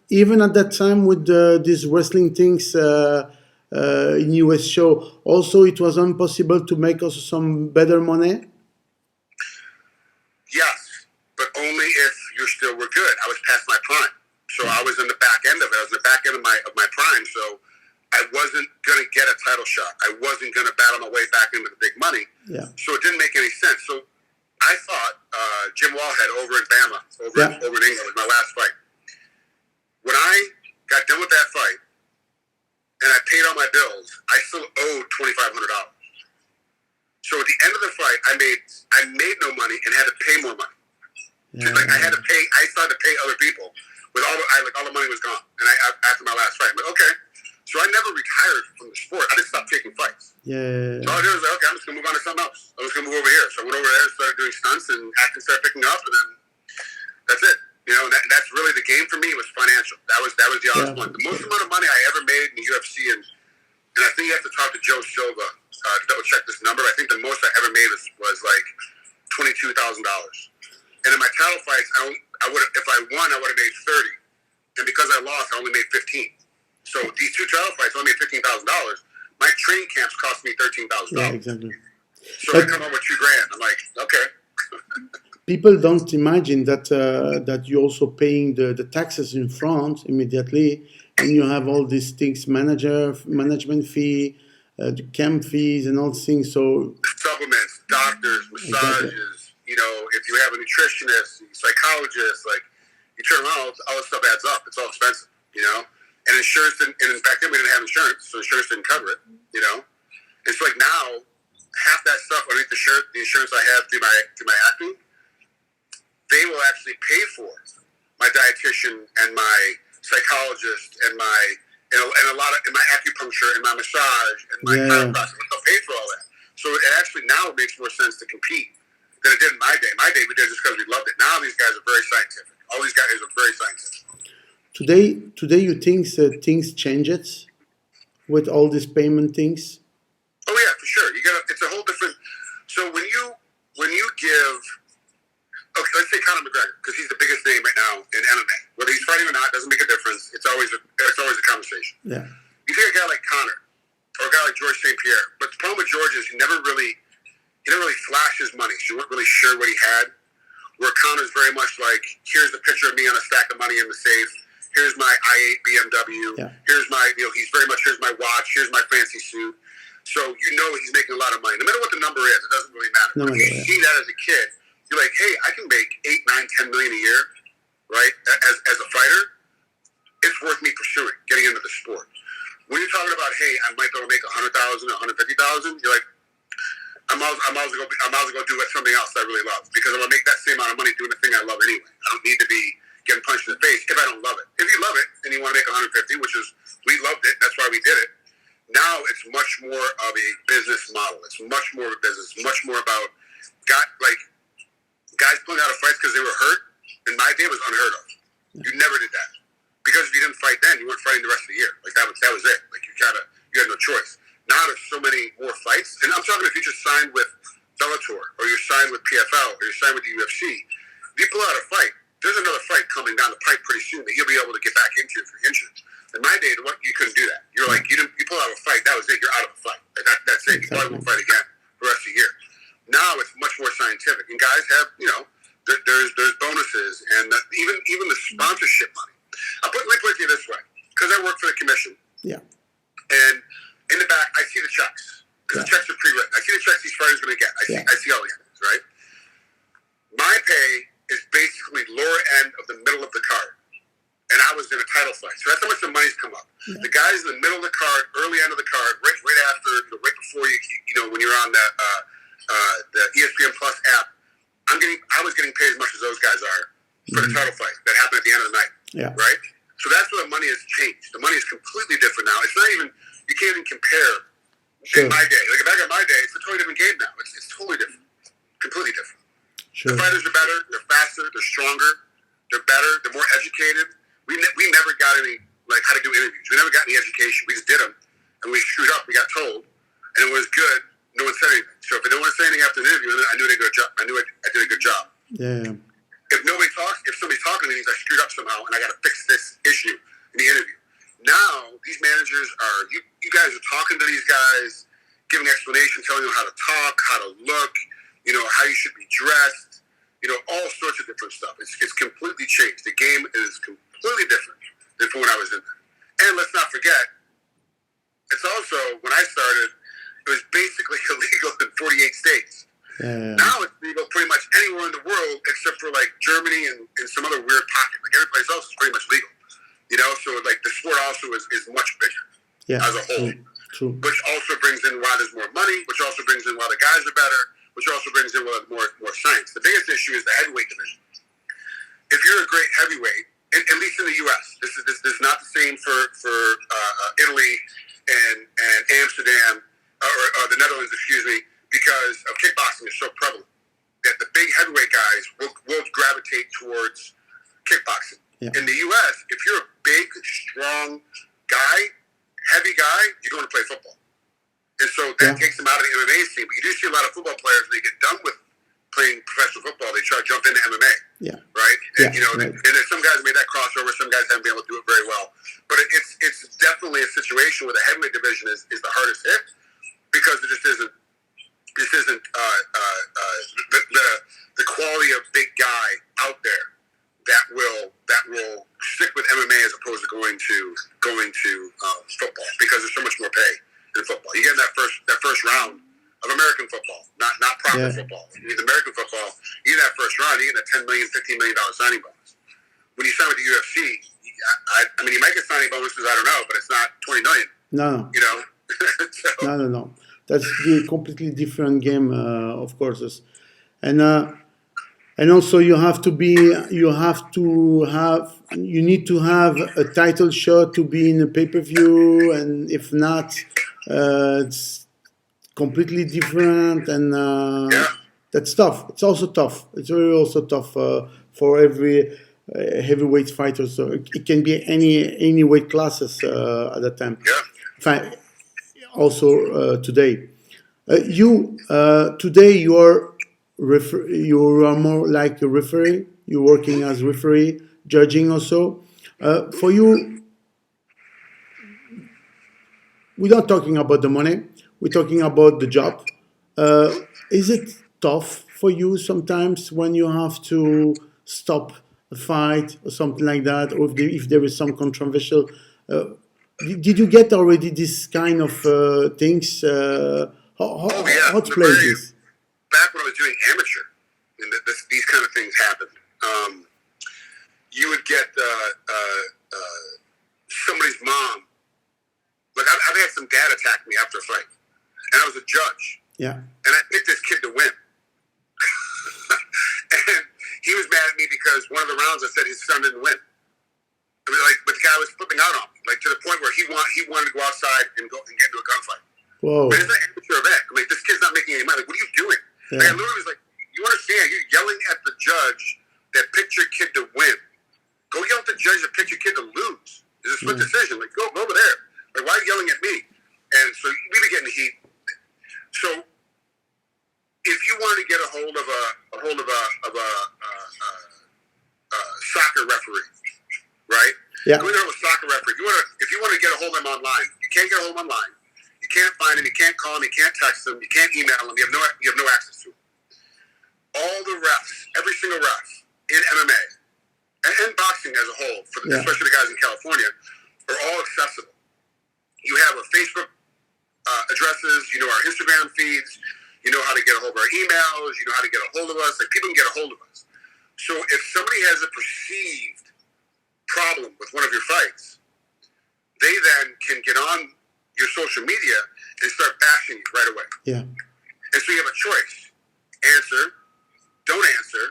Even at that time with these wrestling things in US show, also it was impossible to make also some better money. Yes, but only if you still were good. I was past my prime, so I was in the back end of it. I was in the back end of my prime, so I wasn't going to get a title shot. I wasn't going to battle my way back into the big money. Yeah. So it didn't make any sense. So I thought Jim Wallhead over in Bama, over in England, was my last fight. When I got done with that fight and I paid all my bills, I still owed $2,500. So at the end of the fight, I made no money and had to pay more money. Yeah. Like I had to pay. I started to pay other people with all the money was gone. And after my last fight, I'm like, okay. So I never retired from the sport. I just stopped taking fights. Yeah. So all I did was like, okay, I'm just gonna move on to something else. I was gonna move over here. So I went over there, started doing stunts, and acting started picking up, and then that's it. That's really the game for me was financial. That was the honest one. The most amount of money I ever made in the UFC, and I think you have to talk to Joe Silva to double check this number. I think the most I ever made was like $22,000. And in my title fights, if I won, I would have made 30, and because I lost, I only made 15. So these 2 title fights only made $15,000. My training camps cost me $13,000. Yeah, exactly. So I come home with $2,000. I'm like, okay. People don't imagine that you're also paying the taxes in France immediately, and you have all these things, management fee, the camp fees, and all these things. So supplements, doctors, massages. Exactly. If you have a nutritionist, psychologist, like you turn around, all this stuff adds up. It's all expensive, And insurance didn't. And back then we didn't have insurance, so insurance didn't cover it. It's like now half that stuff underneath the insurance I have through my acting, they will actually pay for my dietitian and my psychologist and a lot of my acupuncture and my massage and my chiropractor. They'll pay for all that. So it actually now makes more sense to compete than it did in my day. My day we did it just because we loved it. Now these guys are very scientific. All these guys are very scientific. Today you think things changed with all these payment things? Oh yeah, for sure. It's a whole different. So when you give, okay, let's say Conor McGregor, because he's the biggest name right now in MMA. Whether he's fighting or not doesn't make a difference. It's always a conversation. Yeah. You take a guy like Conor or a guy like George St. Pierre, but the problem with George is he never really flashed his money. So you weren't really sure what he had. Where Conor's very much like, here's a picture of me on a stack of money in the safe. Here's my i8 BMW. Yeah. Here's my, he's very much, here's my watch. Here's my fancy suit. So he's making a lot of money. No matter what the number is, it doesn't really matter. If you see that as a kid, you're like, hey, I can make 8, 9, 10 million a year, right? As a fighter, it's worth me pursuing, getting into the sport. When you're talking about, hey, I might be able to make 100,000, 150,000, you're like, I might as well go do something else I really love, because I'm gonna make that same amount of money doing the thing I love anyway. I don't need to be getting punched in the face if I don't love it. If you love it and you want to make 150, which is, we loved it, that's why we did it. Now it's much more of a business model. It's much more of a business. Much more about guys pulling out of fights because they were hurt. In my day, it was unheard of. You never did that, because if you didn't fight then, you weren't fighting the rest of the year. Like that was it. Like you had no choice. Now there's so many more fights, and I'm talking if you just signed with Bellator or you're signed with PFL or you're signed with the UFC. If you pull out a fight, there's another fight coming down the pipe pretty soon that you'll be able to get back into if you're injured. In my day, you couldn't do that. You're like, you pull out a fight, that was it. You're out of the fight. That's it. You probably won't fight again for the rest of the year. Now it's much more scientific. And because the checks are pre-written. I see the checks each fighter's going to get. I see all the ends, right? My pay is basically lower end of the middle of the card. And I was in a title fight. So that's how much the money's come up. Yeah. The guys in the middle of the card, early end of the card, right after, right before when you're on the ESPN Plus app, I was getting paid as much as those guys are for the title fight that happened at the end of the night. Yeah. Right? So that's where the money has changed. The money is completely different now. It's not even, you can't even compare in my day. Like back in my day, it's a totally different game now. It's totally different. Completely different. Sure. The fighters are better, they're faster, they're stronger, they're better, they're more educated. We never got any, like, how to do interviews. We never got any education. We just did them, and we screwed up. We got told, and it was good. No one said anything. So if no one said anything after an interview, I knew I did a good job. I knew I did a good job. Yeah. If somebody's talking to me, I screwed up somehow, and I got to fix this issue in the interview. Now, these managers are, you guys are talking to these guys, giving explanation, telling them how to talk, how to look, how you should be dressed, all sorts of different stuff. It's completely changed. The game is completely different than from when I was in there. And let's not forget, it's also, when I started, it was basically illegal in 48 states. Yeah. Now it's legal pretty much anywhere in the world except for like Germany and some other weird pocket. Like every place else is pretty much legal. So like the sport also is much bigger as a whole. True. Which also brings in why there's more money, which also brings in why the guys are better, which also brings in why there's more science. The biggest issue is the heavyweight division. If you're a great heavyweight, at least in the U.S., this is not the same for Italy and Amsterdam or the Netherlands, excuse me, because of kickboxing is so prevalent that the big heavyweight guys will gravitate towards kickboxing. Yeah. In the U.S., if you're a big, strong guy, heavy guy, you're going to play football. And so that takes them out of the MMA scene. But you do see a lot of football players, when they get done with playing professional football, they try to jump into MMA. Yeah. Right? And, right. And there's some guys made that crossover, some guys haven't been able to do it very well. But it's definitely a situation where the heavyweight division is the hardest hit because it just isn't the quality of big guy out there that will stick with MMA as opposed to going to football because there's so much more pay in football. You get in that first round of American football, not proper football. In American football, you get that first round, you get that $10 million, $15 million signing bonus. When you sign with the UFC, I mean, you might get signing bonuses, I don't know, but it's not $20 million. No. So, No. That's a completely different game, of course. And also you need to have a title shot to be in a pay-per-view, and if not, it's completely different, and that's tough. It's also tough. It's really also tough for every heavyweight fighter. So it can be any weight classes at that time. Yeah. Also today, today you are more like a referee. You're working as referee, judging also. For you, we're not talking about the money. We're talking about the job. Is it tough for you sometimes when you have to stop a fight or something like that, or if there is some controversial? Did you get already this kind of things? How to play this? Back when I was doing amateur, and these kind of things happened. You would get somebody's mom. Like I've had some dad attack me after a fight, and I was a judge. Yeah. And I picked this kid to win. And he was mad at me because one of the rounds I said his son didn't win. I mean, but the guy was flipping out on me, to the point where he wanted to go outside and get into a gunfight. Whoa. But it's an amateur event. I'm like, this kid's not making any money. Like, what are you doing? Yeah. I literally was like, you understand? You're yelling at the judge that picked your kid to win. Go yell at the judge that picked your kid to lose. It's a split decision. Like, go over there. Like, why are you yelling at me? And so we were getting heat. So if you wanted to get a hold of a soccer referee, right? Yeah. Go there with a soccer referee. If you want to get a hold of him online, you can't get a hold of him online. You can't find him. You can't call him. You can't text him. You can't email him. You have no access to him. All the refs, every single ref in MMA and boxing as a whole, especially the guys in California, are all accessible. You have our Facebook addresses, our Instagram feeds. You know how to get a hold of our emails. You know how to get a hold of us. Like, people can get a hold of us. So if somebody has a perceived problem with one of your fights, they then can get on your social media and start bashing you right away. Yeah. And so you have a choice. Answer, don't answer,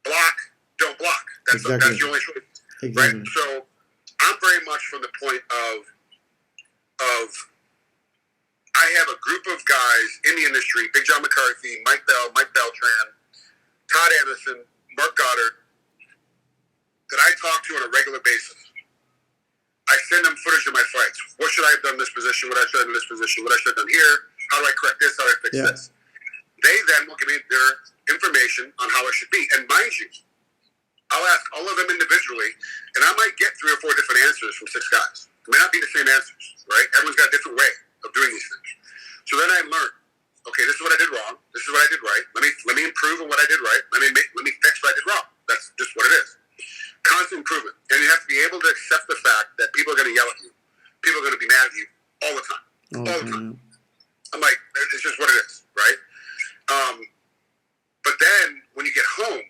block, don't block. That's your only choice. Exactly. Right? So I'm very much from the point of I have a group of guys in the industry, Big John McCarthy, Mike Bell, Mike Beltran, Todd Anderson, Mark Goddard, that I talk to on a regular basis. I send them footage of my fights. What should I have done in this position? What I should have done in this position? What I should have done here? How do I correct this? How do I fix this? They then will give me their information on how it should be. And mind you, I'll ask all of them individually, and I might get 3 or 4 different answers from 6 guys. It may not be the same answers, right? Everyone's got a different way of doing these things. So then I learn, okay, this is what I did wrong. This is what I did right. Let me improve on what I did right. Let me fix what I did wrong. That's just what it is. Constant improvement. And you have to be able to accept the fact that people are going to yell at you. People are going to be mad at you all the time. All the time. I'm like, it's just what it is, right? But then when you get home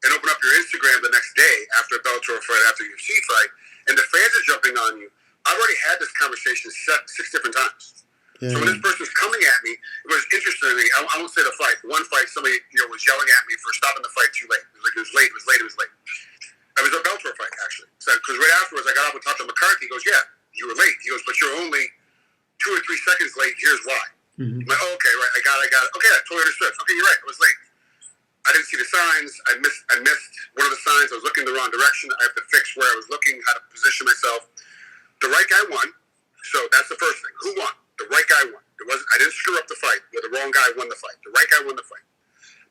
and open up your Instagram the next day after a Bellator fight, after a UFC fight, and the fans are jumping on you, I've already had this conversation 6 different times. So when this person's coming at me, it was interesting to me. I won't say the fight. One fight, somebody was yelling at me for stopping the fight too late. It was late. It was late. It was a Bellator fight, actually. Because right afterwards, I got up and talked to McCarthy. He goes, yeah, you were late. He goes, but you're only 2 or 3 seconds late. Here's why. I'm like, oh, okay, right. I got it. Okay, I totally understood. Okay, you're right. I was late. I didn't see the signs. I missed one of the signs. I was looking the wrong direction. I have to fix where I was looking, how to position myself. The right guy won. So that's the first thing. Who won? The right guy won. I didn't screw up the fight. The wrong guy won the fight. The right guy won the fight.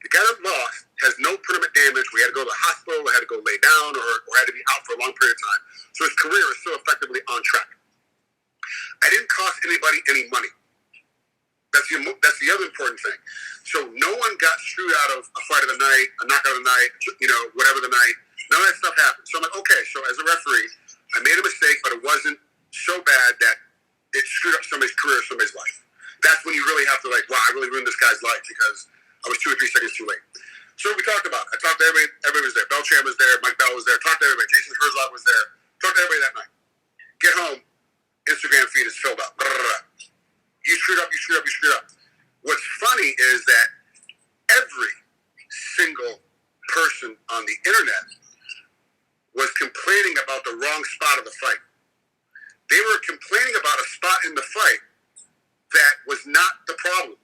The guy that lost has no permanent damage. We had to go to the hospital. We had to go lay down or had to be out for a long period of time. So his career is still effectively on track. I didn't cost anybody any money. That's the other important thing. So no one got screwed out of a fight of the night, a knockout of the night, whatever the night. None of that stuff happened. So I'm like, okay, so as a referee, I made a mistake, but it wasn't so bad that it screwed up somebody's career or somebody's life. That's when you really have to wow, I really ruined this guy's life because I was 2 or 3 seconds too late. So we talked about it. I talked to everybody. Everybody was there. Beltran was there. Mike Bell was there. Talked to everybody. Jason Herzog was there. Talked to everybody that night. Get home. Instagram feed is filled up. You screwed up. You screwed up. You screwed up. What's funny is that every single person on the internet was complaining about the wrong spot of the fight. They were complaining about a spot in the fight that was not the problem.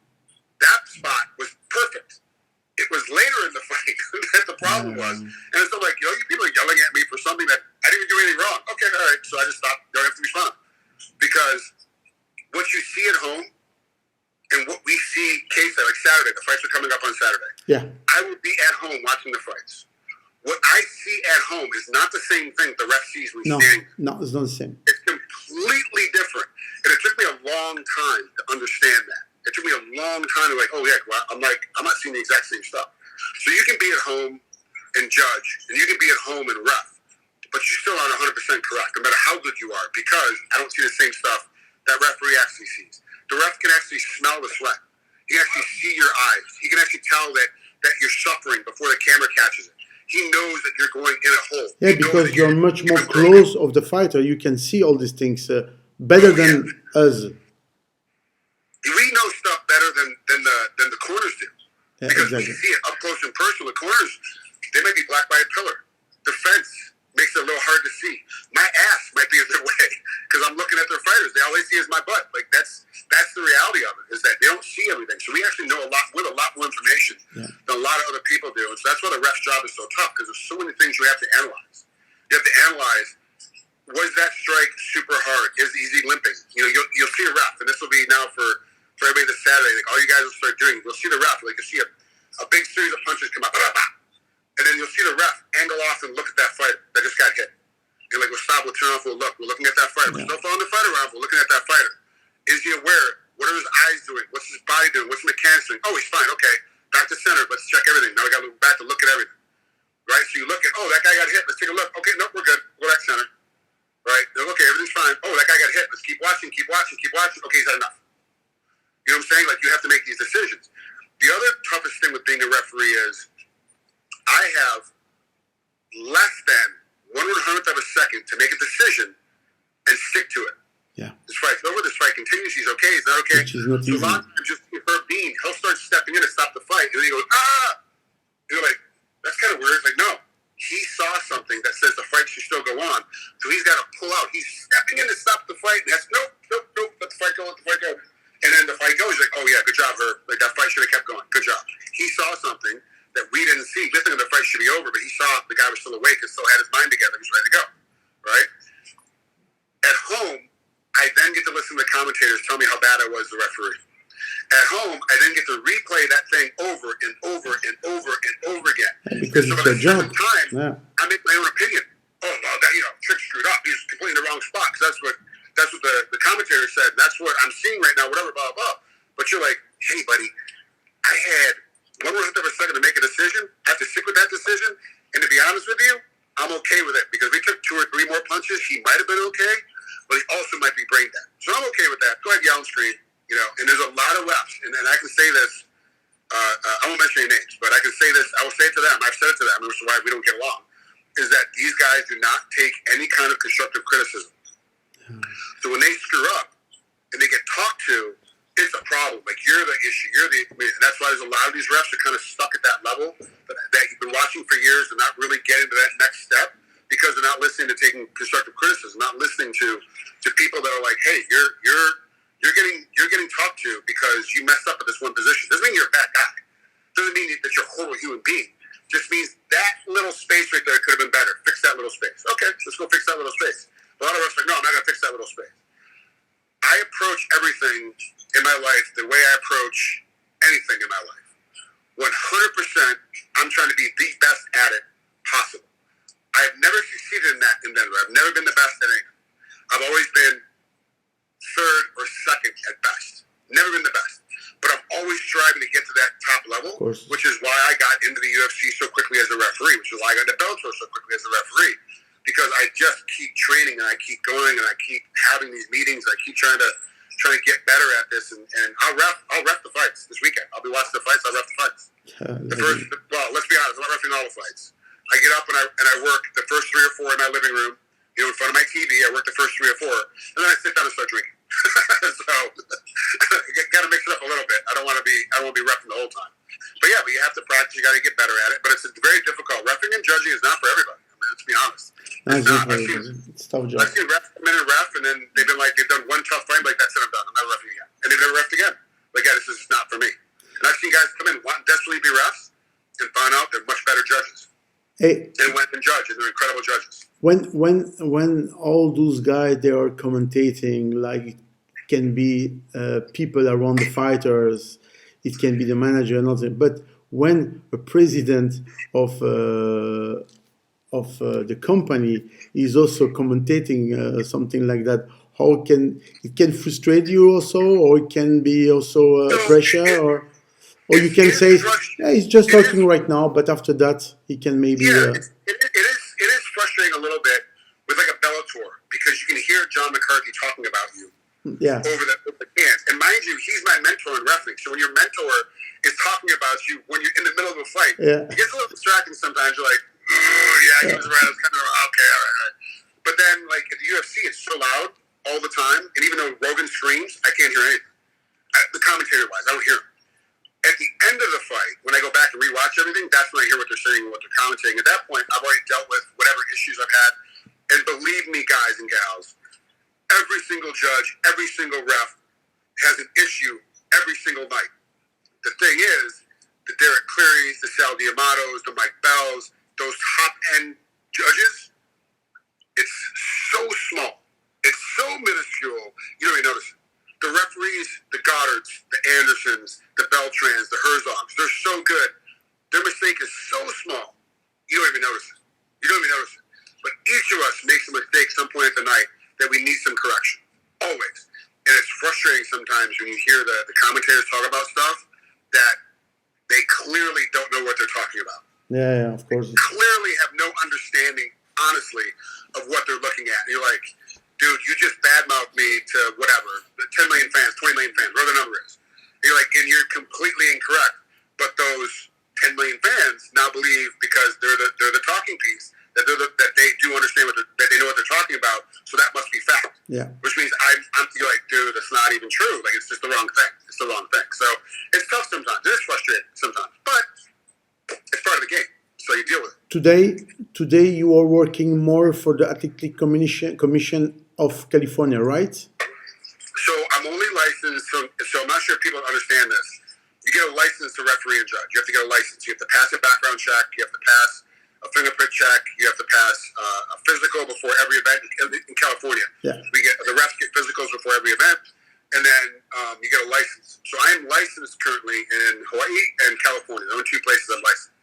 That spot was perfect. It was later in the fight that the problem was. And it's like, you people are yelling at me for something that I didn't even do anything wrong. Okay, all right. So I just stopped. Don't have to respond. Because what you see at home and what we see like Saturday, the fights are coming up on Saturday. Yeah. I would be at home watching the fights. What I see at home is not the same thing the ref sees when he's standing. No, it's not the same. It's completely different. And it took me a long time to understand that. It took me a long time to I'm not seeing the exact same stuff. So you can be at home and judge, and you can be at home and ref, but you're still not 100% correct, no matter how good you are, because I don't see the same stuff that referee actually sees. The ref can actually smell the sweat. He can actually see your eyes. He can actually tell that you're suffering before the camera catches it. He knows that you're going in a hole. Yeah, because you're much more close of the fighter. You can see all these things better than us. We know stuff better than the corners do. Yeah, because exactly. when you see it up close and personal, the corners, they might be blocked by a pillar. The fence makes it a little hard to see. My ass might be in their way because I'm looking at their fighters. All they see is my butt. That's the reality of it, is that they don't see everything. So we actually know a lot more information than a lot of other people do. And so that's why the ref's job is so tough, because there's so many things you have to analyze. You have to analyze, was that strike super hard? Is he limping? You'll see a ref, and this will be now for everybody this Saturday. All you guys will start doing, you'll see the ref. You'll see a big series of punches come out, and then you'll see the ref angle off and look at that fighter that just got hit. And we'll stop, we'll turn off, we'll look. We're looking at that fighter. We're still following the fighter around. We're looking at that fighter. Is he aware? What are his eyes doing? What's his body doing? What's the mechanics doing? Oh, he's fine. Okay, back to center. Let's check everything. Now we got to look back to look at everything. Right? So you look at, that guy got hit. Let's take a look. Okay, nope, we're good. Go back center. Right? Okay, everything's fine. Oh, that guy got hit. Let's keep watching. Okay, he's had enough. You know what I'm saying? Like, you have to make these decisions. The other toughest thing with being a referee is I have less than 1/100th of a second to make a decision and stick to it. Yeah. This fight's over. This fight continues. He's okay. He's not okay. Which is not so easy. a lot of times, just her being, he'll start stepping in to stop the fight, and then he goes, ah! You're like, that's kind of weird. It's like, no. He saw something that says the fight should still go on, so he's got to pull out. He's stepping in to stop the fight, and that's, nope, let the fight go, let the fight go. And then the fight goes, he's like, oh yeah, good job, her. Like, that fight should have kept going. Good job. He saw something that we didn't see. Just thinking the fight should be over, but he saw the guy was still awake and still had his mind together. He was ready to go, right? At home, I then get to listen to the commentators tell me how bad I was as a referee. At home, I then get to replay that thing over and over and over and over again. Yeah, because so it's by your the job. seventh time, Yeah. I make my own opinion. Oh, well, that, Trigg screwed up. He's completely in the wrong spot. Because that's what the commentator said. And that's what I'm seeing right now, whatever, blah, blah. But you're like, hey, buddy, I had 1/100th of a second to make a decision. I have to stick with that decision. And to be honest with you, I'm okay with it. Because we took 2 or 3 more punches. He might have been okay, but he also might be brain dead. So I'm okay with that. Go ahead, yell and scream. And there's a lot of reps. And I can say this. I won't mention any names, but I can say this. I will say it to them. I've said it to them, which is why we don't get along, is that these guys do not take any kind of constructive criticism. So when they screw up and they get talked to, it's a problem. Like, you're the issue. And that's why there's a lot of these refs are kind of stuck at that level that you've been watching for years and not really getting to that next step because they're not listening to taking constructive criticism, not listening to people that are like, hey, you're getting talked to because you messed up at this one position. Doesn't mean you're a bad guy. Doesn't mean that you're a horrible human being. Just means that little space right there could have been better. Fix that little space. Okay, let's go fix that little space. A lot of us are like, no, I'm not going to fix that little space. I approach everything in my life the way I approach anything in my life. 100%, I'm trying to be the best at it possible. I've never succeeded in that in Denver. I've never been the best at anything. I've always been third or second at best. Never been the best. But I'm always striving to get to that top level, which is why I got into the UFC so quickly as a referee, which is why I got into Bellator so quickly as a referee, because I just keep training and I keep going and I keep having these meetings. I keep trying to get better at this, and I'll ref the fights this weekend. I'll be watching the fights. I'll ref the fights. Well, let's be honest. I'm not refing all the fights. I get up and I work the first 3 or 4 in my living room, in front of my TV. I work the first 3 or 4, and then I sit down and start drinking. So got to mix it up a little bit. I don't want to be reffing the whole time. But yeah, you have to practice. You got to get better at it. But it's very difficult. Reffing and judging is not for everybody. I mean, let's be honest. It's a tough job. I've seen refs come in and ref, and then they've done one tough fight, like, that's it, I'm done. I'm not reffing again. And they've never reffed again. Like, yeah, this is not for me. And I've seen guys come in wanting desperately to be refs and find out they're much better judges. And went and judge, and they're incredible judges. When all those guys they are commentating, like, it can be people around the fighters, it can be the manager and all that. But when a president of the company is also commentating something like that, how can it frustrate you also, or it can be also pressure, or you can say, yeah, he's just talking right now, but after that he can maybe. It is frustrating a little bit with like a Bellator, because you can hear John McCarthy talking about you over the cans. And mind you, he's my mentor in wrestling. So when your mentor is talking about you when you're in the middle of a fight, it gets a little distracting sometimes. You're like, oh, yeah, he was right. I was kind of, okay, all right. But then, like, at the UFC, it's so loud all the time. And even though Rogan screams, I can't hear anything. The commentator-wise, I don't hear him. At the end of the fight, when I go back and rewatch everything, that's when I hear what they're saying and what they're commentating. At that point, I've already dealt with whatever issues I've had. And believe me, guys and gals, every single judge, every single ref has an issue every single night. The thing is, the Derek Clearys, the Sal Diamatos, the Mike Bells, those top-end judges, it's so small. It's so minuscule, you don't even notice it. The referees, the Goddards, the Andersons, the Beltrans, the Herzogs, they're so good. Their mistake is so small, you don't even notice it. But each of us makes a mistake some point at the night that we need some correction. Always. And it's frustrating sometimes when you hear the commentators talk about stuff that they clearly don't know what they're talking about. Yeah, of course. Clearly have no understanding, honestly, of what they're looking at. And you're like, dude, you just badmouthed me to whatever, 10 million fans, 20 million fans, whatever the number is. and you're completely incorrect. But those 10 million fans now believe because they're the talking piece that that they do understand that they know what they're talking about. So that must be fact. Yeah. Which means you're like, dude, that's not even true. Like, it's just the wrong thing. It's the wrong thing. So it's tough sometimes. It is frustrating sometimes, but it's part of the game. So you deal with it. Today you are working more for the Athletic Commission of California, right? So I'm only licensed. So I'm not sure if people understand this. You get a license to referee and judge. You have to get a license. You have to pass a background check. You have to pass a fingerprint check. You have to pass a physical before every event in California. Yeah. The refs get physicals before every event, and then you get a license. So I am licensed currently in Hawaii and California. The only two places I'm licensed.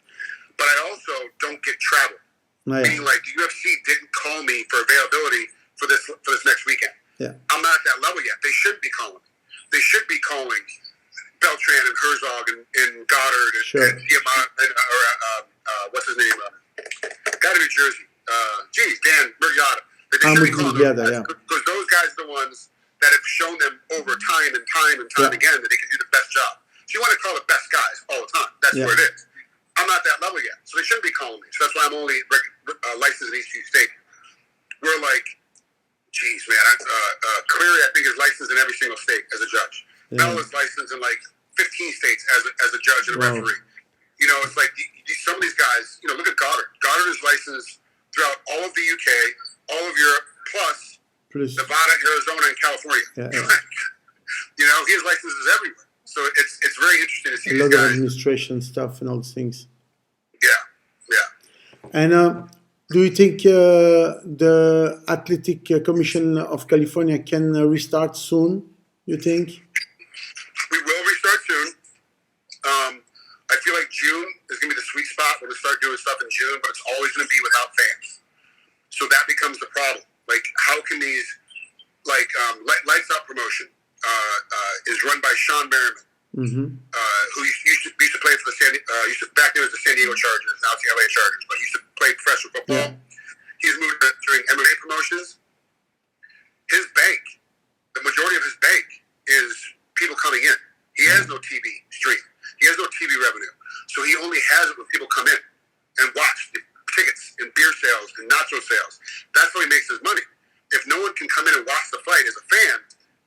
But I also don't get travel. Oh, yeah. Meaning, like, the UFC didn't call me for availability for this next weekend. Yeah. I'm not at that level yet. They should be calling. They should be calling Beltran and Herzog and Goddard and, Sure. and Diamant what's his name? Guy in New Jersey. Dan Murriata. They should be calling Yeah, those guys, yeah. because those guys are the ones that have shown them over time and time Yeah. again that they can do the best job. So you want to call the best guys all the time. That's Yeah. what it is. I'm not that level yet, so they shouldn't be calling me. So that's why I'm only licensed in Eastview State. We're like, geez, man, Cleary, I think, is licensed in every single state as a judge. Yeah. Bell is licensed in like 15 states as a judge and a Wow. referee. It's like some of these guys. Look at Goddard. Goddard is licensed throughout all of the UK, all of Europe, plus Nevada, Arizona, and California. Yeah. He has licenses everywhere. So it's very interesting to see A these lot of guys. administration stuff and all these things. Yeah. And do you think the Athletic Commission of California can restart soon? You think? We will restart soon. I feel like June is going to be the sweet spot. We're going to start doing stuff in June, but it's always going to be without fans. So that becomes the problem. Like, how can these, Lights Out promotion is run by Sean Merriman, who used to play for the back then it was the San Diego Chargers, now it's the LA Chargers, but he used to play professional football. Yeah. He's moved to doing MMA promotions. His bank, the majority of his bank is people coming in. He has no TV stream. He has no TV revenue. So he only has it when people come in and watch the tickets and beer sales and nacho sales. That's how he makes his money. If no one can come in and watch the fight as a fan,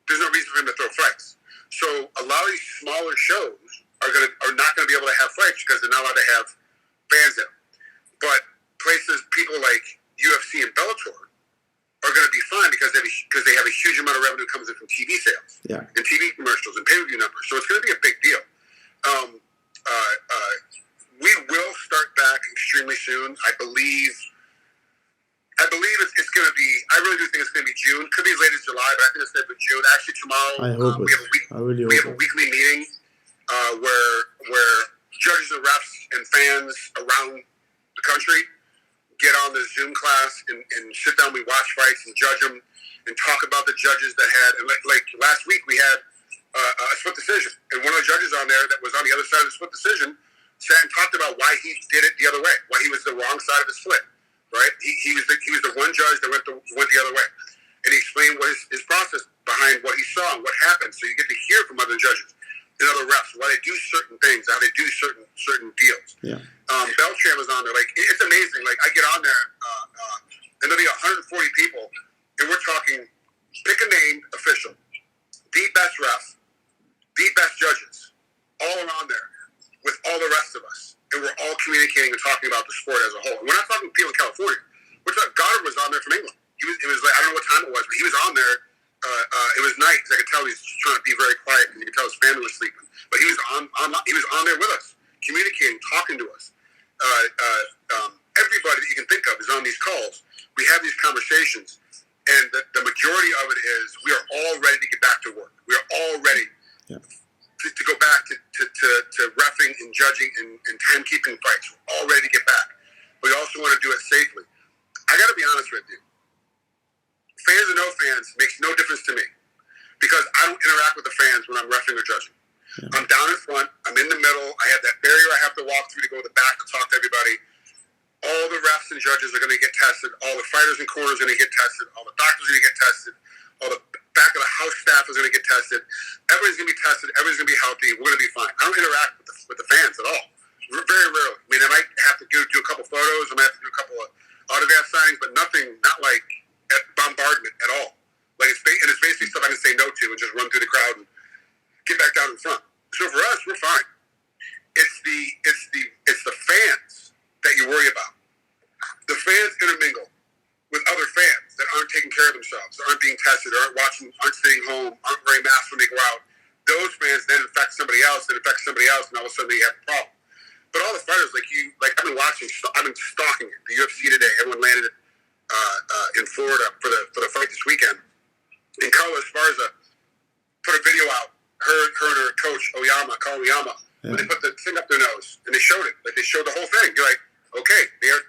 there's no reason for him to throw fights. So a lot of these smaller shows are not going to be able to have fights because they're not allowed to have fans in them. But people like UFC and Bellator are going to be fine because they have a huge amount of revenue comes in from TV sales and TV commercials and pay-per-view numbers. So it's going to be a big deal. We will start back extremely soon. I believe it's going to be. I really do think it's going to be June. Could be as late as July, but I think it's going to be June. Actually, tomorrow I hope we have a weekly meeting where judges and refs and fans around the country get on the Zoom class and sit down. We watch fights and judge them and talk about the judges that had. And like last week, we had a split decision, and one of the judges on there that was on the other side of the split decision sat and talked about why he did it the other way, why he was the wrong side of the split. Right? He was the one judge that went the other way, and he explained what his process behind what he saw and what happened. So you get to hear from other judges and other refs why they do certain things, how they do certain deals. Yeah. Beltran was on there. Like, it's amazing. Like, I get on there, and there'll be 140 people, and we're talking. Pick a name, official, the best refs, the best judges, all around there with all the rest of us. And we're all communicating and talking about the sport as a whole. And we're not talking people in California. Goddard was on there from England. It was like, I don't know what time it was, but he was on there. It was night because I could tell he was trying to be very quiet because you could tell his family was sleeping. But he was on there with us, communicating, talking to us. Everybody that you can think of is on these calls. We have these conversations, and the majority of it is we are all ready to get back to work. We are all ready to go back to reffing and judging and timekeeping fights. We're all ready to get back. But we also want to do it safely. I got to be honest with you. Fans or no fans makes no difference to me because I don't interact with the fans when I'm reffing or judging. Yeah. I'm down in front. I'm in the middle. I have that barrier I have to walk through to go to the back to talk to everybody. All the refs and judges are going to get tested. All the fighters and corners are going to get tested. All the doctors are going to get tested. All the back of the house staff is going to get tested. Everybody's going to be tested. Everybody's going to be healthy. We're going to be fine. I don't interact with the fans at all. Very rarely. I mean, I might have to do a couple photos. I might have to do a couple of autograph signings, but nothing, not like at bombardment at all. Like it's basically stuff I can say no to and just run through the crowd and get back down in front. So for us, we're fine. It's the fans that you worry about. The fans intermingle with other fans that aren't taking care of themselves, that aren't being tested, aren't staying home, aren't wearing masks when they go out. Those fans then infect somebody else, and all of a sudden you have a problem. But all the fighters, I've been watching, I've been stalking it. The UFC today, everyone landed in Florida for the fight this weekend. And Carla Esparza put a video out, her and her coach, Carl Oyama, when they put the thing up their nose, and they showed it. Like, they showed the whole thing. You're like, okay.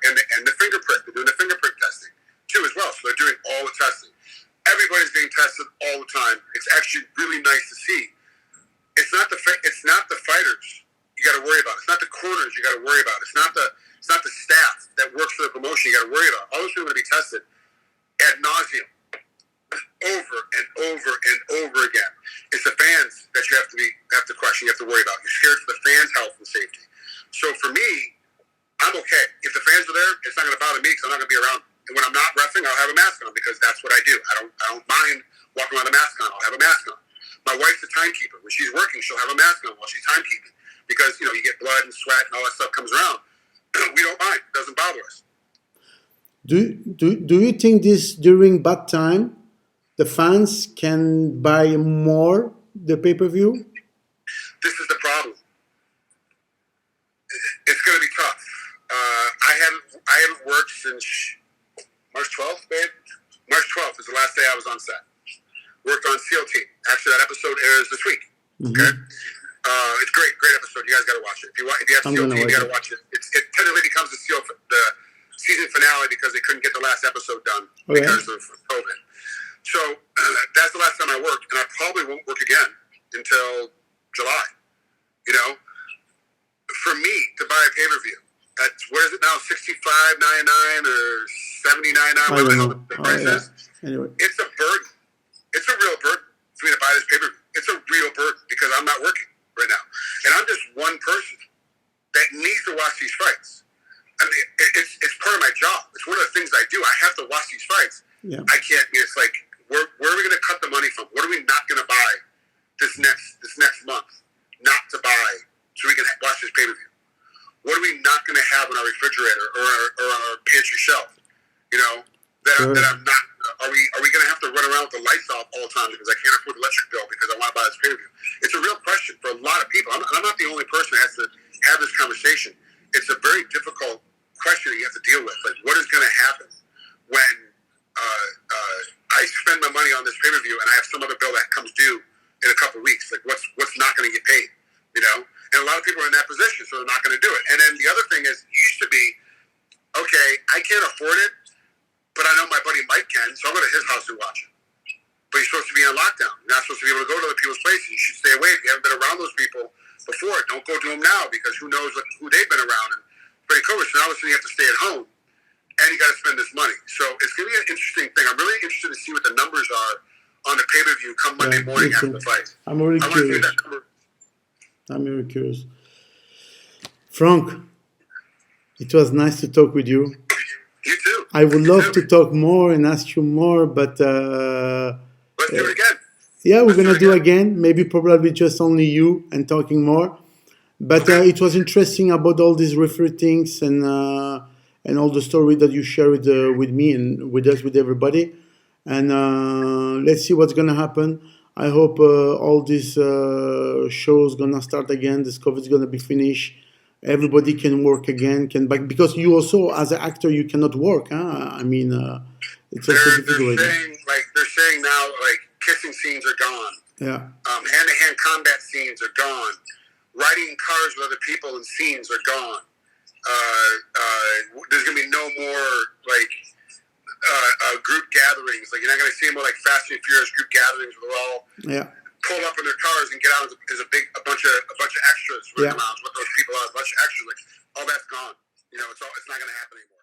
And the finger prick. They're doing the finger prick testing, too, as well. So they're doing all the testing. Everybody's getting tested all the time. It's actually really nice to see. It's not the fighters you got to worry about. It's not the corners you got to worry about. It's not the staff that works for the promotion you got to worry about. All those people are going to be tested ad nauseum, over and over and over again. It's the fans that you have to question. You have to worry about. You're scared for the fans' health and safety. So for me, I'm okay. If the fans are there, it's not going to bother me because I'm not going to be around. And when I'm not wrestling, I'll have a mask on because that's what I do. I don't mind walking around with a mask on. I'll have a mask on. My wife's a timekeeper. When she's working, she'll have a mask on while she's timekeeping because you get blood and sweat and all that stuff comes around. We don't mind. It doesn't bother us. Do you think this during bad time, the fans can buy more the pay-per-view? This is the problem. It's going to be tough. I haven't worked since March 12th, babe. March 12th is the last day I was on set. Worked on SEAL Team. Actually, that episode airs this week. Okay, it's great episode. You guys got to watch it. If you have SEAL Team, you got to watch it. It technically becomes the season finale because they couldn't get the last episode done because of COVID. So that's the last time I worked, and I probably won't work again until July. For me to buy a pay-per-view, what is it now, $65.99 or $79.99, whatever the hell the price is? Anyway. It's a burden. It's a real burden for me to buy this pay-per-view. It's a real burden because I'm not working right now. And I'm just one person that needs to watch these fights. I mean, it's part of my job. It's one of the things I do. I have to watch these fights. Yeah. I can't, it's like, where are we going to cut the money from? What are we not going to buy this next month not to buy so we can watch this pay-per-view? What are we not going to have in our refrigerator or our pantry shelf? That I'm not. Are we going to have to run around with the lights off all the time because I can't afford the electric bill because I want to buy this pay-per-view? It's a real question for a lot of people. I'm not the only person that has to have this conversation. It's a very difficult question that you have to deal with. Like, what is going to happen when I spend my money on this pay-per-view and I have some other bill that comes due in a couple of weeks? Like, what's not going to get paid? And a lot of people are in that position, so they're not going to do it. And then the other thing is, it used to be, okay, I can't afford it, but I know my buddy Mike can, so I'll go to his house and watch it. But you're supposed to be in lockdown. You're not supposed to be able to go to other people's places. You should stay away. If you haven't been around those people before, don't go to them now because who knows who they've been around and spreading COVID. So now you have to stay at home, and you got to spend this money. So it's going to be an interesting thing. I'm really interested to see what the numbers are on the pay-per-view come Monday morning after the fight. I'm really curious. I'm very curious. Frank, it was nice to talk with you. You too. I would love to talk more and ask you more, but... Let's do it again. Yeah, we're going to do again. Maybe probably just only you and talking more. But it was interesting about all these referee things and all the story that you shared with me and with us, with everybody. And let's see what's going to happen. I hope all these shows going to start again. This COVID is going to be finished. Everybody can work again, because you also, as an actor, you cannot work. Huh? I mean, it's also difficult. They're saying now, like, kissing scenes are gone. Yeah. Hand-to-hand combat scenes are gone. Riding cars with other people in scenes are gone. There's going to be no more, group gatherings. Like, you're not going to see more like Fast and Furious group gatherings where they're all pull up in their cars and get out as a bunch of extras running around. What those people are, a bunch of extras. Like, all that's gone. It's not going to happen anymore.